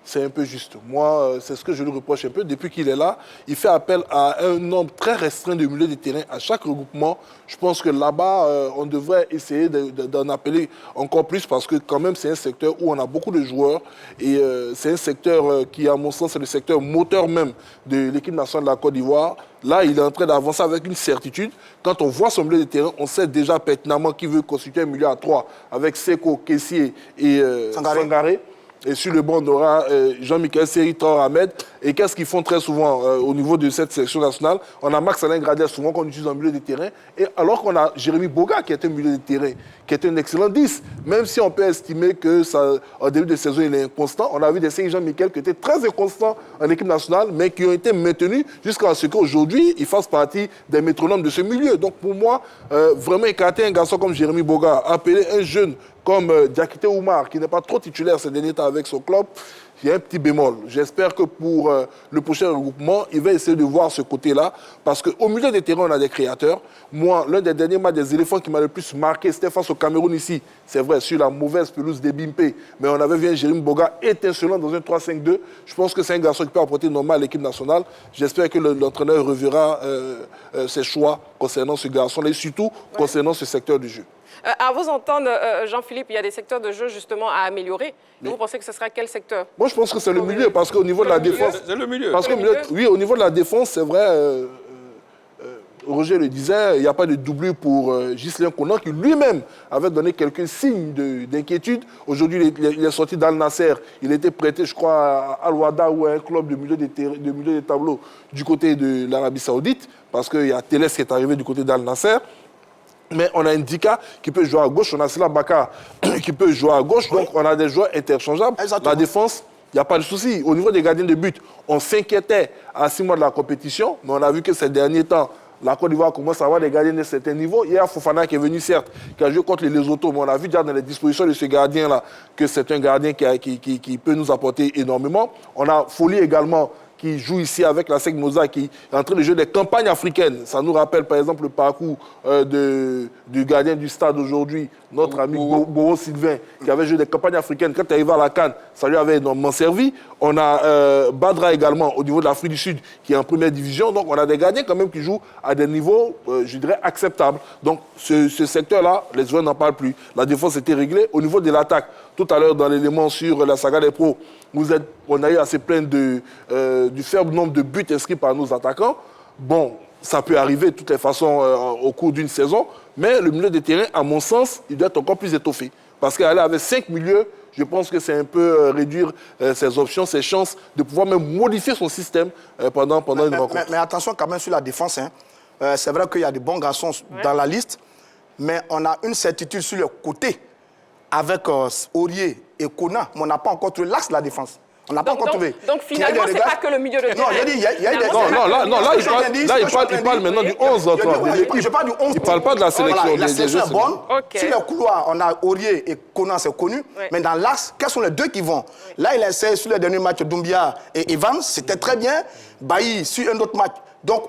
c'est un peu juste. Moi, c'est ce que je lui reproche un peu. Depuis qu'il est là, il fait appel à un nombre très restreint de milieux de terrain à chaque regroupement. Je pense que là-bas, on devrait essayer d'en appeler encore plus parce que quand même, c'est un secteur où on a beaucoup de joueurs et c'est un secteur qui, à mon sens, est le secteur moteur même de l'équipe nationale de la Côte d'Ivoire. Là, il est en train d'avancer avec une certitude. Quand on voit son milieu de terrain, on sait déjà pertinemment qu'il veut constituer un milieu à 3 avec Seko, Kessié et Sangaré. Et sur le banc, on aura Jean-Michel Seri, Tor Ahmed. Et qu'est-ce qu'ils font très souvent au niveau de cette sélection nationale? On a Max Alain Gradel, souvent qu'on utilise en milieu de terrain. Et alors qu'on a Jérémy Boga, qui est un milieu de terrain, qui est un excellent 10. Même si on peut estimer que ça, au début de saison, il est inconstant. On a vu des Jean-Michel qui étaient très inconstants en équipe nationale, mais qui ont été maintenus jusqu'à ce qu'aujourd'hui, ils fassent partie des métronomes de ce milieu. Donc pour moi, vraiment écarter un garçon comme Jérémy Boga, appeler un jeune comme Diakité Oumar, qui n'est pas trop titulaire ces derniers temps avec son club, il y a un petit bémol. J'espère que pour le prochain regroupement, il va essayer de voir ce côté-là, parce qu'au milieu des terrains, on a des créateurs. Moi, l'un des derniers matchs des éléphants qui m'a le plus marqué, c'était face au Cameroun ici. C'est vrai, sur la mauvaise pelouse des Bimpé, mais on avait vu un Jérémy Boga étincelant dans un 3-5-2. Je pense que c'est un garçon qui peut apporter normal à l'équipe nationale. J'espère que l'entraîneur reverra ses choix concernant ce garçon-là et surtout concernant ce secteur du jeu. À vous entendre, Jean-Philippe, il y a des secteurs de jeu justement à améliorer. Vous pensez que ce sera quel secteur? Moi, je pense que c'est le milieu, parce qu'au niveau de la défense... C'est le milieu. Parce que, oui, au niveau de la défense, c'est vrai, Roger le disait, il n'y a pas de doublure pour Ghislain Konan, qui lui-même avait donné quelques signes d'inquiétude. Aujourd'hui, il est sorti d'Al Nasser. Il était prêté, je crois, à Al-Wada ou à un club de milieu de tableau du côté de l'Arabie Saoudite, parce qu'il y a Télès qui est arrivé du côté d'Al Nasser. Mais on a Ndika qui peut jouer à gauche, on a Sila Baka qui peut jouer à gauche, donc on a des joueurs interchangeables. Exactement. La défense, il n'y a pas de souci. Au niveau des gardiens de but, on s'inquiétait à 6 mois de la compétition, mais on a vu que ces derniers temps, la Côte d'Ivoire commence à avoir des gardiens de certains niveaux. Il y a Fofana qui est venu, certes, qui a joué contre les Lesotho, mais on a vu déjà dans les dispositions de ce gardien-là que c'est un gardien qui peut nous apporter énormément. On a Folie également, qui joue ici avec la SEC Moza, qui est en train de jouer des campagnes africaines. Ça nous rappelle par exemple le parcours du gardien du stade aujourd'hui, notre ami Boro Sylvain, qui avait joué des campagnes africaines. Quand il est arrivé à la CAN, ça lui avait énormément servi. On a Badra également au niveau de l'Afrique du Sud, qui est en première division. Donc on a des gardiens quand même qui jouent à des niveaux, je dirais, acceptables. Donc ce secteur-là, les joueurs n'en parlent plus. La défense était réglée. Au niveau de l'attaque, tout à l'heure dans l'élément sur la saga des pros, on a eu assez plein du faible nombre de buts inscrits par nos attaquants. Bon, ça peut arriver de toutes les façons au cours d'une saison, mais le milieu de terrain, à mon sens, il doit être encore plus étoffé. Parce qu'aller avec 5 milieux, je pense que c'est un peu réduire ses options, ses chances de pouvoir même modifier son système pendant une rencontre. Mais attention quand même sur la défense. Hein. C'est vrai qu'il y a des bons garçons dans la liste, mais on a une certitude sur le côté avec Aurier et Kona, mais on n'a pas encore trouvé l'axe de la défense. On n'a pas encore trouvé. Donc finalement, ce n'est pas que le milieu de terrain. Non, il y a des... Là, il parle maintenant du 11. Je parle du 11. Il ne parle pas de la sélection. Voilà, la sélection est bonne. Sur les couloirs, on a Aurier et Kona, c'est connu. Mais dans l'axe, quels sont les deux qui vont? Là, il essaie sur les derniers matchs, Doumbia et Evans, c'était très bien. Bailly, sur un autre match. Donc,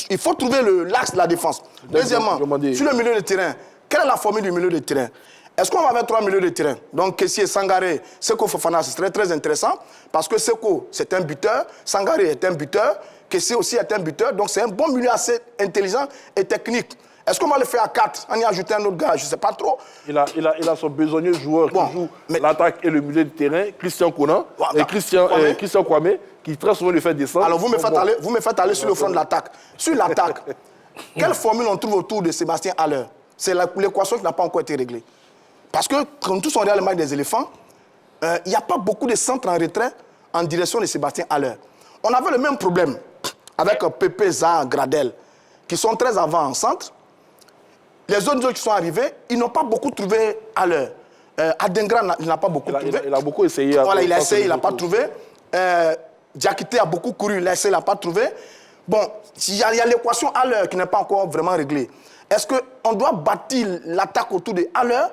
il faut trouver l'axe de la défense. Deuxièmement, sur le milieu de terrain, quelle est la formule du milieu de terrain? Est-ce qu'on va avoir 3 milieux de terrain? Donc, Kessié, Sangaré, Seko, Fofana, ce serait très intéressant. Parce que Seko, c'est un buteur. Sangaré est un buteur. Kessié aussi est un buteur. Donc, c'est un bon milieu assez intelligent et technique. Est-ce qu'on va le faire à 4? On y ajoute un autre gars, je ne sais pas trop. Il a son besogneux joueur qui joue l'attaque et le milieu de terrain, Christian Konan, et Christian Kwame, qui très souvent le fait descendre. Alors, vous me faites aller sur le front de l'attaque. Sur l'attaque, quelle formule on trouve autour de Sébastien Haller? C'est l'équation qui n'a pas encore été réglée. Parce que, quand tous on regarde le match des éléphants, il n'y a pas beaucoup de centres en retrait en direction de Sébastien Haller. On avait le même problème avec Pépé, Zaha, Gradel, qui sont très avant en centre. Les autres joueurs qui sont arrivés, ils n'ont pas beaucoup trouvé Haller. Adengra, il n'a pas beaucoup trouvé. Il a beaucoup essayé. Voilà, il a essayé, il n'a pas trouvé. Diakité a beaucoup couru, il a essayé, il n'a pas trouvé. Bon, il y a l'équation à l'heure qui n'est pas encore vraiment réglée. Est-ce qu'on doit bâtir l'attaque autour de à l'heure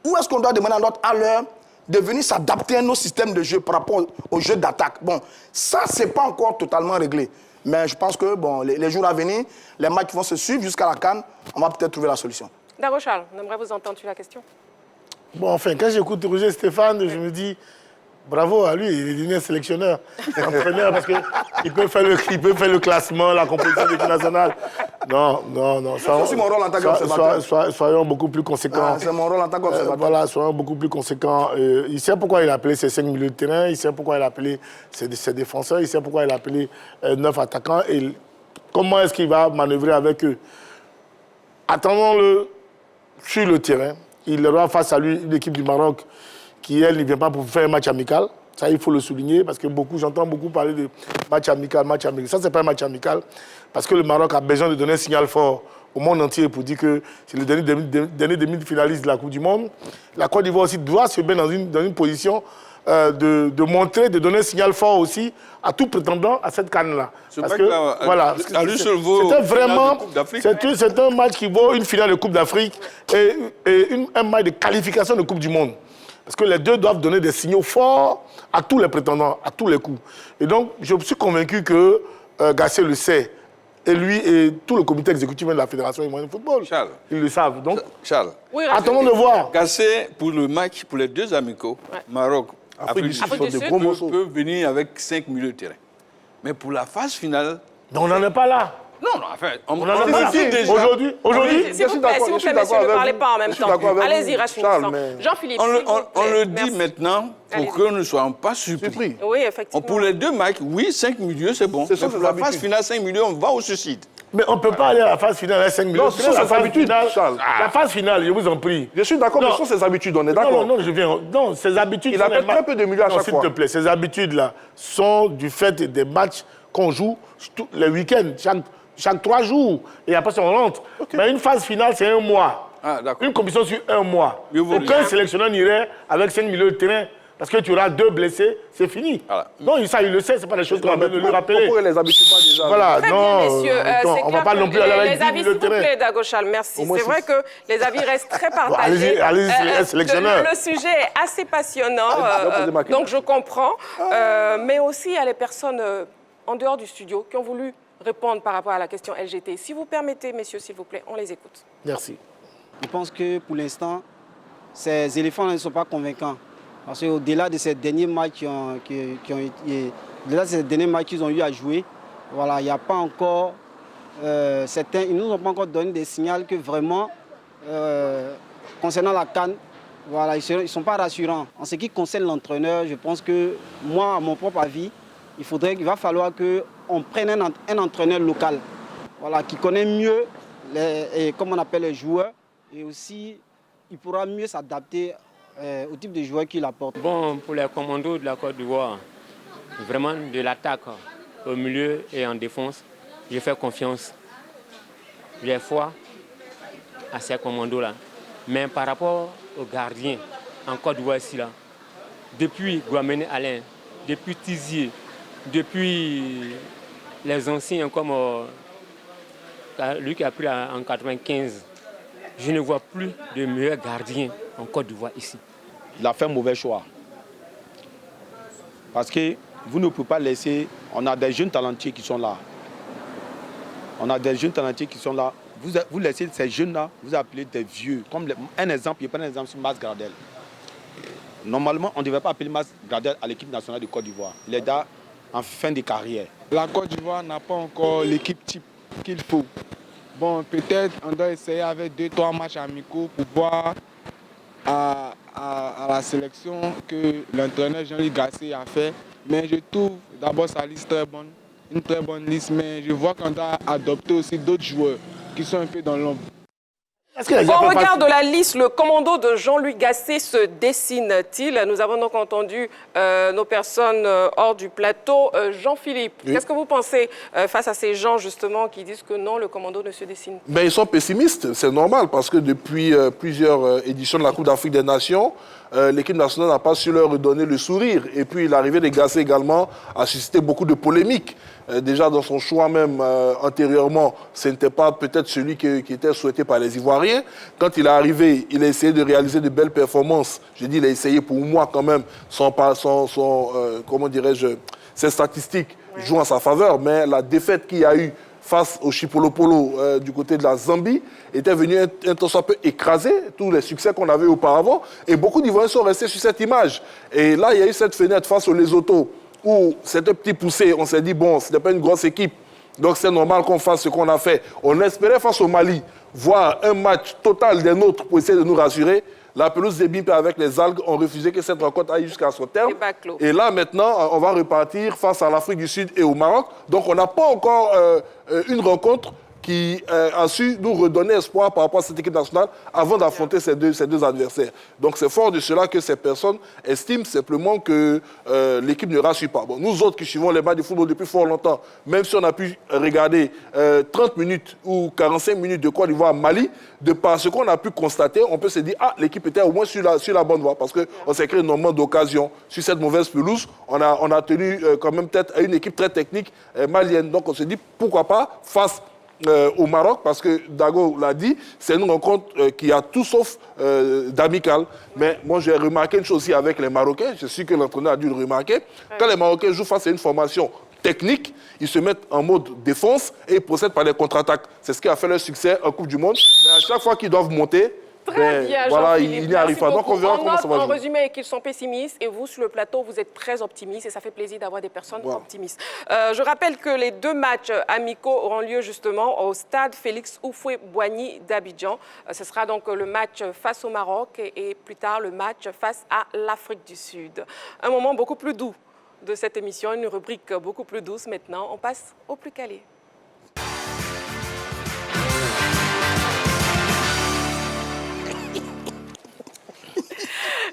ou est-ce qu'on doit demander à notre à l'heure de venir s'adapter à nos systèmes de jeu par rapport au jeu d'attaque? Bon, ça, ce n'est pas encore totalement réglé. Mais je pense que bon, les jours à venir, les matchs vont se suivre jusqu'à la CAN, on va peut-être trouver la solution. Daro Charles, on aimerait vous entendre sur la question. Bon, enfin, quand j'écoute Roger Stéphane, je me dis, bravo à lui, il est devenu un sélectionneur, entraîneur, parce qu'il peut faire le classement, la compétition de l'équipe nationale. Non. C'est aussi mon rôle en tant qu'observateur. Soyons beaucoup plus conséquents. C'est mon rôle en tant qu'observateur. Voilà, soyons beaucoup plus conséquents. Il sait pourquoi il a appelé ses 5 milieux de terrain, il sait pourquoi il a appelé ses défenseurs, il sait pourquoi il a appelé 9 attaquants et comment est-ce qu'il va manœuvrer avec eux. Attendons-le sur le terrain. Il aura face à lui l'équipe du Maroc qui, elle, ne vient pas pour faire un match amical. Ça, il faut le souligner parce que j'entends beaucoup parler de match amical. Ça, ce n'est pas un match amical parce que le Maroc a besoin de donner un signal fort au monde entier pour dire que c'est le dernier demi-finaliste de la Coupe du Monde. La Côte d'Ivoire aussi doit se mettre dans une position de montrer, de donner un signal fort aussi à tout prétendant à cette CAN-là. Parce que, voilà, c'est un match qui vaut une finale de Coupe d'Afrique et un match de qualification de Coupe du Monde. Parce que les deux doivent donner des signaux forts à tous les prétendants, à tous les coups. Et donc, je suis convaincu que Gasset le sait. Et lui et tout le comité exécutif de la Fédération ivoirienne de football, Charles, ils le savent. Donc, Charles, oui, attendons de voir. Gasset, pour le match, pour les deux amicaux, Maroc, Afrique du Sud, peut venir avec 5 milieux de terrain. Mais pour la phase finale... Mais on n'en est pas là. Non, enfin, on en a déjà. Aujourd'hui, s'il vous plaît, monsieur, ne parlez pas en même temps. Allez-y, Rachid. Jean-Philippe, on le dit maintenant pour que nous ne soyons pas surpris. Oui, effectivement. Pour les deux matchs, oui, 5 milieux, c'est bon. Mais pour la phase finale, 5 milieux, on va au suicide. Mais on ne peut pas aller à la phase finale à 5 milieux. Non, ce sont ses habitudes, Charles. La phase finale, je vous en prie. Je suis d'accord, mais ce sont ses habitudes, on est d'accord. Non, ses habitudes... Il appelle très peu de milieux à chaque fois. S'il te plaît, ces habitudes-là sont du fait des matchs qu'on joue les week-ends, chaque 3 jours. Et après, on rentre. Okay. Mais une phase finale, c'est 1 mois. Une compétition sur 1 mois. Aucun sélectionneur n'irait avec 5 milieux de terrain. Parce que tu auras 2 blessés, c'est fini. Voilà. Non, ça, il le sait, ce n'est pas des choses qu'on a besoin de lui rappeler. Pourquoi les habitudes pas déjà? Voilà, très non, bien, messieurs. on ne va pas non plus aller avec 10 milieux de terrain. Les avis, s'il vous plaît, Daro Charles, merci. C'est vrai que les avis restent très partagés. Allez-y, sélectionneur. Le sujet est assez passionnant, donc je comprends. Mais aussi, il y a les personnes en dehors du studio qui ont voulu répondre par rapport à la question LGT. Si vous permettez, messieurs, s'il vous plaît, on les écoute. Merci. Je pense que pour l'instant, ces éléphants ne sont pas convaincants. Parce qu'au-delà de ces derniers matchs qu'ils ont eu à jouer, voilà, il n'y a pas encore certains, ils ne nous ont pas encore donné des signaux que vraiment, concernant la CAN, voilà, ils ne sont pas rassurants. En ce qui concerne l'entraîneur, je pense que moi, à mon propre avis, il va falloir qu'on prenne un entraîneur local, voilà, qui connaît mieux comme on appelle les joueurs, et aussi il pourra mieux s'adapter au type de joueur qu'il apporte. Bon, pour les commandos de la Côte d'Ivoire, vraiment de l'attaque au milieu et en défense, je fais confiance. J'ai foi à ces commandos-là. Mais par rapport aux gardiens en Côte d'Ivoire ici, là, depuis Guamene Alain, depuis Tizier, depuis les anciens comme lui qui a pris en 95, je ne vois plus de meilleurs gardiens en Côte d'Ivoire ici. Il a fait un mauvais choix. Parce que vous ne pouvez pas laisser... On a des jeunes talentueux qui sont là. On a des jeunes talentueux qui sont là. Vous laissez ces jeunes-là, vous appelez des vieux. Comme un exemple, je prends un exemple sur Mas Gradel. Normalement, on ne devait pas appeler Mas Gradel à l'équipe nationale de Côte d'Ivoire. Il est là en fin de carrière. La Côte d'Ivoire n'a pas encore l'équipe type qu'il faut. Bon, peut-être on doit essayer avec 2-3 matchs amicaux pour voir à la sélection que l'entraîneur Jean-Louis Gasset a fait. Mais je trouve d'abord sa liste très bonne, une très bonne liste, mais je vois qu'on doit adopter aussi d'autres joueurs qui sont un peu dans l'ombre. Au regard de la liste, le commando de Jean-Louis Gasset se dessine-t-il? Nous avons donc entendu nos personnes hors du plateau. Jean-Philippe, qu'est-ce que vous pensez face à ces gens justement qui disent que non, le commando ne se dessine pas? Ils sont pessimistes, c'est normal, parce que depuis plusieurs éditions de la Coupe d'Afrique des Nations, l'équipe nationale n'a pas su leur redonner le sourire. Et puis l'arrivée de Gasset également a suscité beaucoup de polémiques. Déjà dans son choix même antérieurement, ce n'était pas peut-être celui qui était souhaité par les Ivoiriens. Quand il est arrivé, il a essayé de réaliser de belles performances. Je dis, il a essayé pour moi quand même, comment dirais-je, ses statistiques jouent en sa faveur. Mais la défaite qu'il y a eu face au Chipolopolo du côté de la Zambie était venue un temps soit peu écraser tous les succès qu'on avait auparavant. Et beaucoup d'Ivoiriens sont restés sur cette image. Et là, il y a eu cette fenêtre face au Lesotho, où c'était petit poussé, on s'est dit, bon, ce n'est pas une grosse équipe, donc c'est normal qu'on fasse ce qu'on a fait. On espérait face au Mali voir un match total des nôtres pour essayer de nous rassurer. La pelouse des Bimpe avec les algues ont refusé que cette rencontre aille jusqu'à son terme. Et là, maintenant, on va repartir face à l'Afrique du Sud et au Maroc. Donc, on n'a pas encore une rencontre qui a su nous redonner espoir par rapport à cette équipe nationale avant d'affronter ces deux adversaires. Donc c'est fort de cela que ces personnes estiment simplement que l'équipe ne rassure pas. Bon, nous autres qui suivons les matchs de football depuis fort longtemps, même si on a pu regarder 30 minutes ou 45 minutes de Côte d'Ivoire à Mali, de par ce qu'on a pu constater, on peut se dire ah, l'équipe était au moins sur la bonne voie, parce qu'on s'est créé énormément d'occasions sur cette mauvaise pelouse. On a tenu quand même tête à une équipe très technique malienne. Donc on se dit pourquoi pas face au Maroc, parce que Dago l'a dit, c'est une rencontre qui a tout sauf d'amical. Mais moi, j'ai remarqué une chose aussi avec les Marocains, je suis que l'entraîneur a dû le remarquer, quand les Marocains jouent face à une formation technique, ils se mettent en mode défense et ils procèdent par des contre-attaques. C'est ce qui a fait leur succès en Coupe du Monde. Mais à chaque fois qu'ils doivent monter, Très bien, voilà, il n'y arrive pas. Donc on verra comment ça va jouer. En résumé, qu'ils sont pessimistes et vous, sur le plateau, vous êtes très optimistes et ça fait plaisir d'avoir des personnes optimistes. Je rappelle que les 2 matchs amicaux auront lieu justement au stade Félix Houphouët-Boigny d'Abidjan. Ce sera donc le match face au Maroc et plus tard le match face à l'Afrique du Sud. Un moment beaucoup plus doux de cette émission, une rubrique beaucoup plus douce maintenant. On passe au plus calé.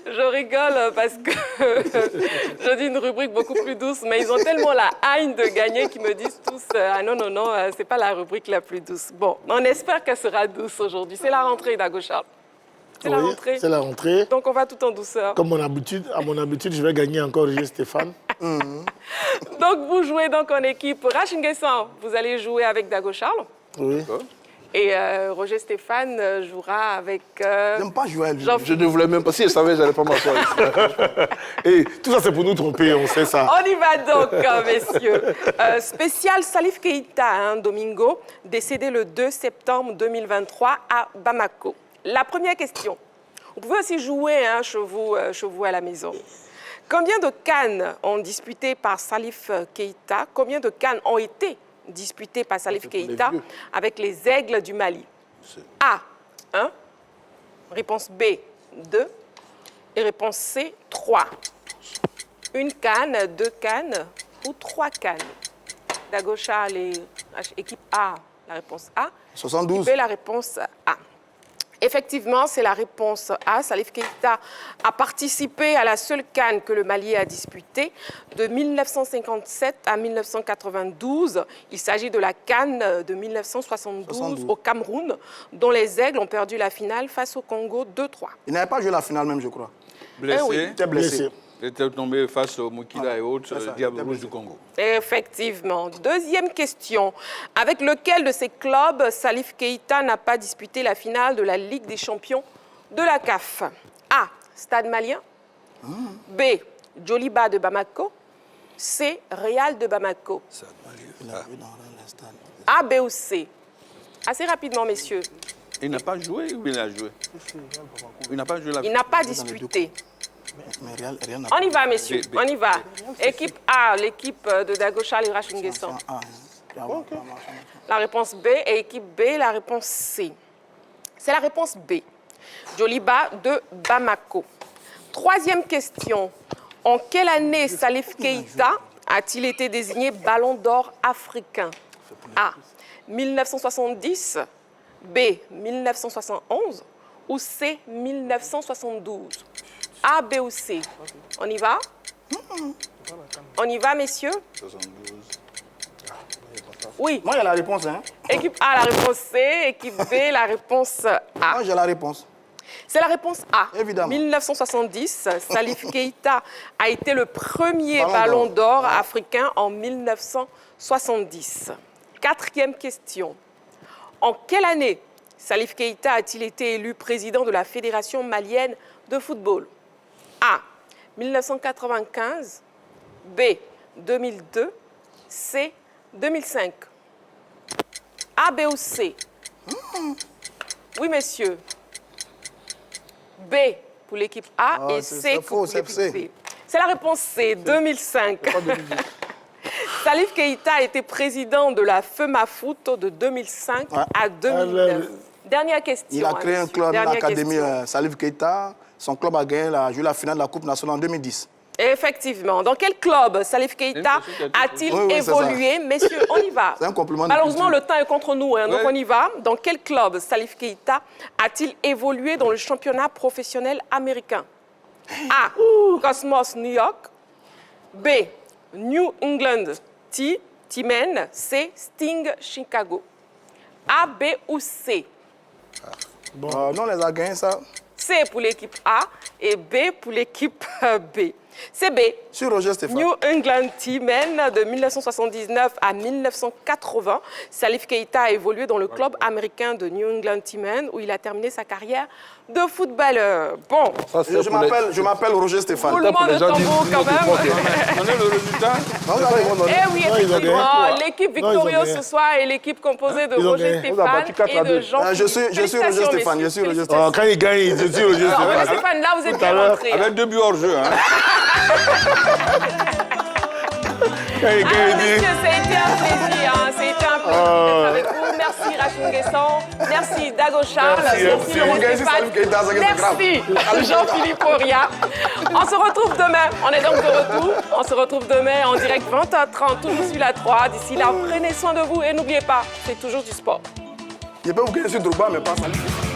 Je rigole parce que je dis une rubrique beaucoup plus douce, mais ils ont tellement la haine de gagner qu'ils me disent tous ah non, non, non, c'est pas la rubrique la plus douce. Bon, on espère qu'elle sera douce aujourd'hui. C'est la rentrée, Dago Charles. C'est la rentrée. C'est la rentrée. Donc on va tout en douceur. Comme à mon habitude, je vais gagner encore Roger Stéphane. Donc vous jouez donc en équipe. Rachin Guessan, vous allez jouer avec Dago Charles. Oui. Et Roger Stéphane jouera avec... J'aime pas jouer à lui. Je ne voulais même pas. Si je savais, je n'allais pas m'asseoir ici. Et tout ça, c'est pour nous tromper, on sait ça. On y va donc, messieurs. Spécial Salif Keïta, Domingo, décédé le 2 septembre 2023 à Bamako. La première question. Vous pouvez aussi jouer chez vous à la maison. Combien de CAN ont disputé par Salif Keïta? Combien de CAN ont été disputé par Salif Keïta avec les Aigles du Mali? A, 1. Réponse B, 2. Et réponse C, 3. Une canne, 2 cannes ou 3 cannes? Dago Charles et équipe A, la réponse A. 72. Équipe B, la réponse A. Effectivement, c'est la réponse A. Salif Keïta a participé à la seule CAN que le Mali a disputée de 1957 à 1992. Il s'agit de la CAN de 1972 au Cameroun, dont les Aigles ont perdu la finale face au Congo 2-3. Il n'avait pas joué la finale même, je crois. Blessé. Oui. Il était blessé. Il était tombé face au Moukila et autres, Diable Rouge du Congo. Effectivement. Deuxième question. Avec lequel de ces clubs Salif Keïta n'a pas disputé la finale de la Ligue des champions de la CAF? A. Stade Malien. B. Djoliba de Bamako. C. Real de Bamako. A, B ou C? Assez rapidement, messieurs. Il n'a pas joué ou il a joué? Il n'a pas joué la finale. Il n'a pas disputé. On y va, messieurs, on y va. Équipe A, l'équipe de Dago Charles et Rachin Guessan. La réponse B et équipe B, la réponse C. C'est la réponse B. Djoliba de Bamako. Troisième question. En quelle année Salif Keïta a-t-il été désigné Ballon d'Or africain? A. 1970, B, 1971 ou C, 1972? A, B ou C? On y va? On y va, messieurs? 72. Oui. Moi, il y a la réponse. Hein. Équipe A, la réponse C. Équipe B, la réponse A. Moi, j'ai la réponse. C'est la réponse A. Évidemment. 1970, Salif Keïta a été le premier ballon d'or africain en 1970. Quatrième question. En quelle année Salif Keïta a-t-il été élu président de la Fédération malienne de football? A, 1995. B, 2002. C, 2005. A, B ou C? Oui, messieurs. B pour l'équipe A et C pour l'équipe B. C'est la réponse C, 2005. Salif Keïta a été président de la FEMAFOOT de 2005 à 2009. Dernière question. Il a créé un club, l'Académie Salif Keïta. Son club a joué la finale de la Coupe nationale en 2010. Effectivement. Dans quel club Salif Keïta a-t-il évolué? Messieurs, on y va. C'est un compliment. Malheureusement, le temps est contre nous, hein, donc on y va. Dans quel club Salif Keïta a-t-il évolué dans le championnat professionnel américain? A, Cosmos New York. B, New England T-Men. C, Sting Chicago. A, B ou C? Non, on les a gagnés, ça. C pour l'équipe A et B pour l'équipe B. C'est B. Sur Roger Stéphane. New England T-Men de 1979 à 1980. Salif Keïta a évolué dans le club américain de New England T-Men où il a terminé sa carrière de footballeur. Bon. Ça, je m'appelle Roger Stéphane. Roulement de tambour quand même. On a le résultat. Eh oui, effectivement. L'équipe victorieuse ce soir est l'équipe composée de Roger Stéphane et de Jean-Philippe. Je suis Roger Stéphane. Je suis Roger Stéphane. Quand il gagne, je suis Roger Stéphane. Roger Stéphane, là, vous êtes bien rentré. Avec 2 buts hors jeu. Hein. Messieurs, ça a été un plaisir. Hein. Ça a été un plaisir d'être avec vous. Merci Rachid Nguesson. Merci Dago Charles. Merci Laurent Stéphane. Merci Jean-Philippe Auria. On se retrouve demain. On est donc de retour. On se retrouve demain en direct 20h30, toujours sur la 3. D'ici là, prenez soin de vous et n'oubliez pas, c'est toujours du sport. Je peux vous gagner sur Drogba, mais pas Salif.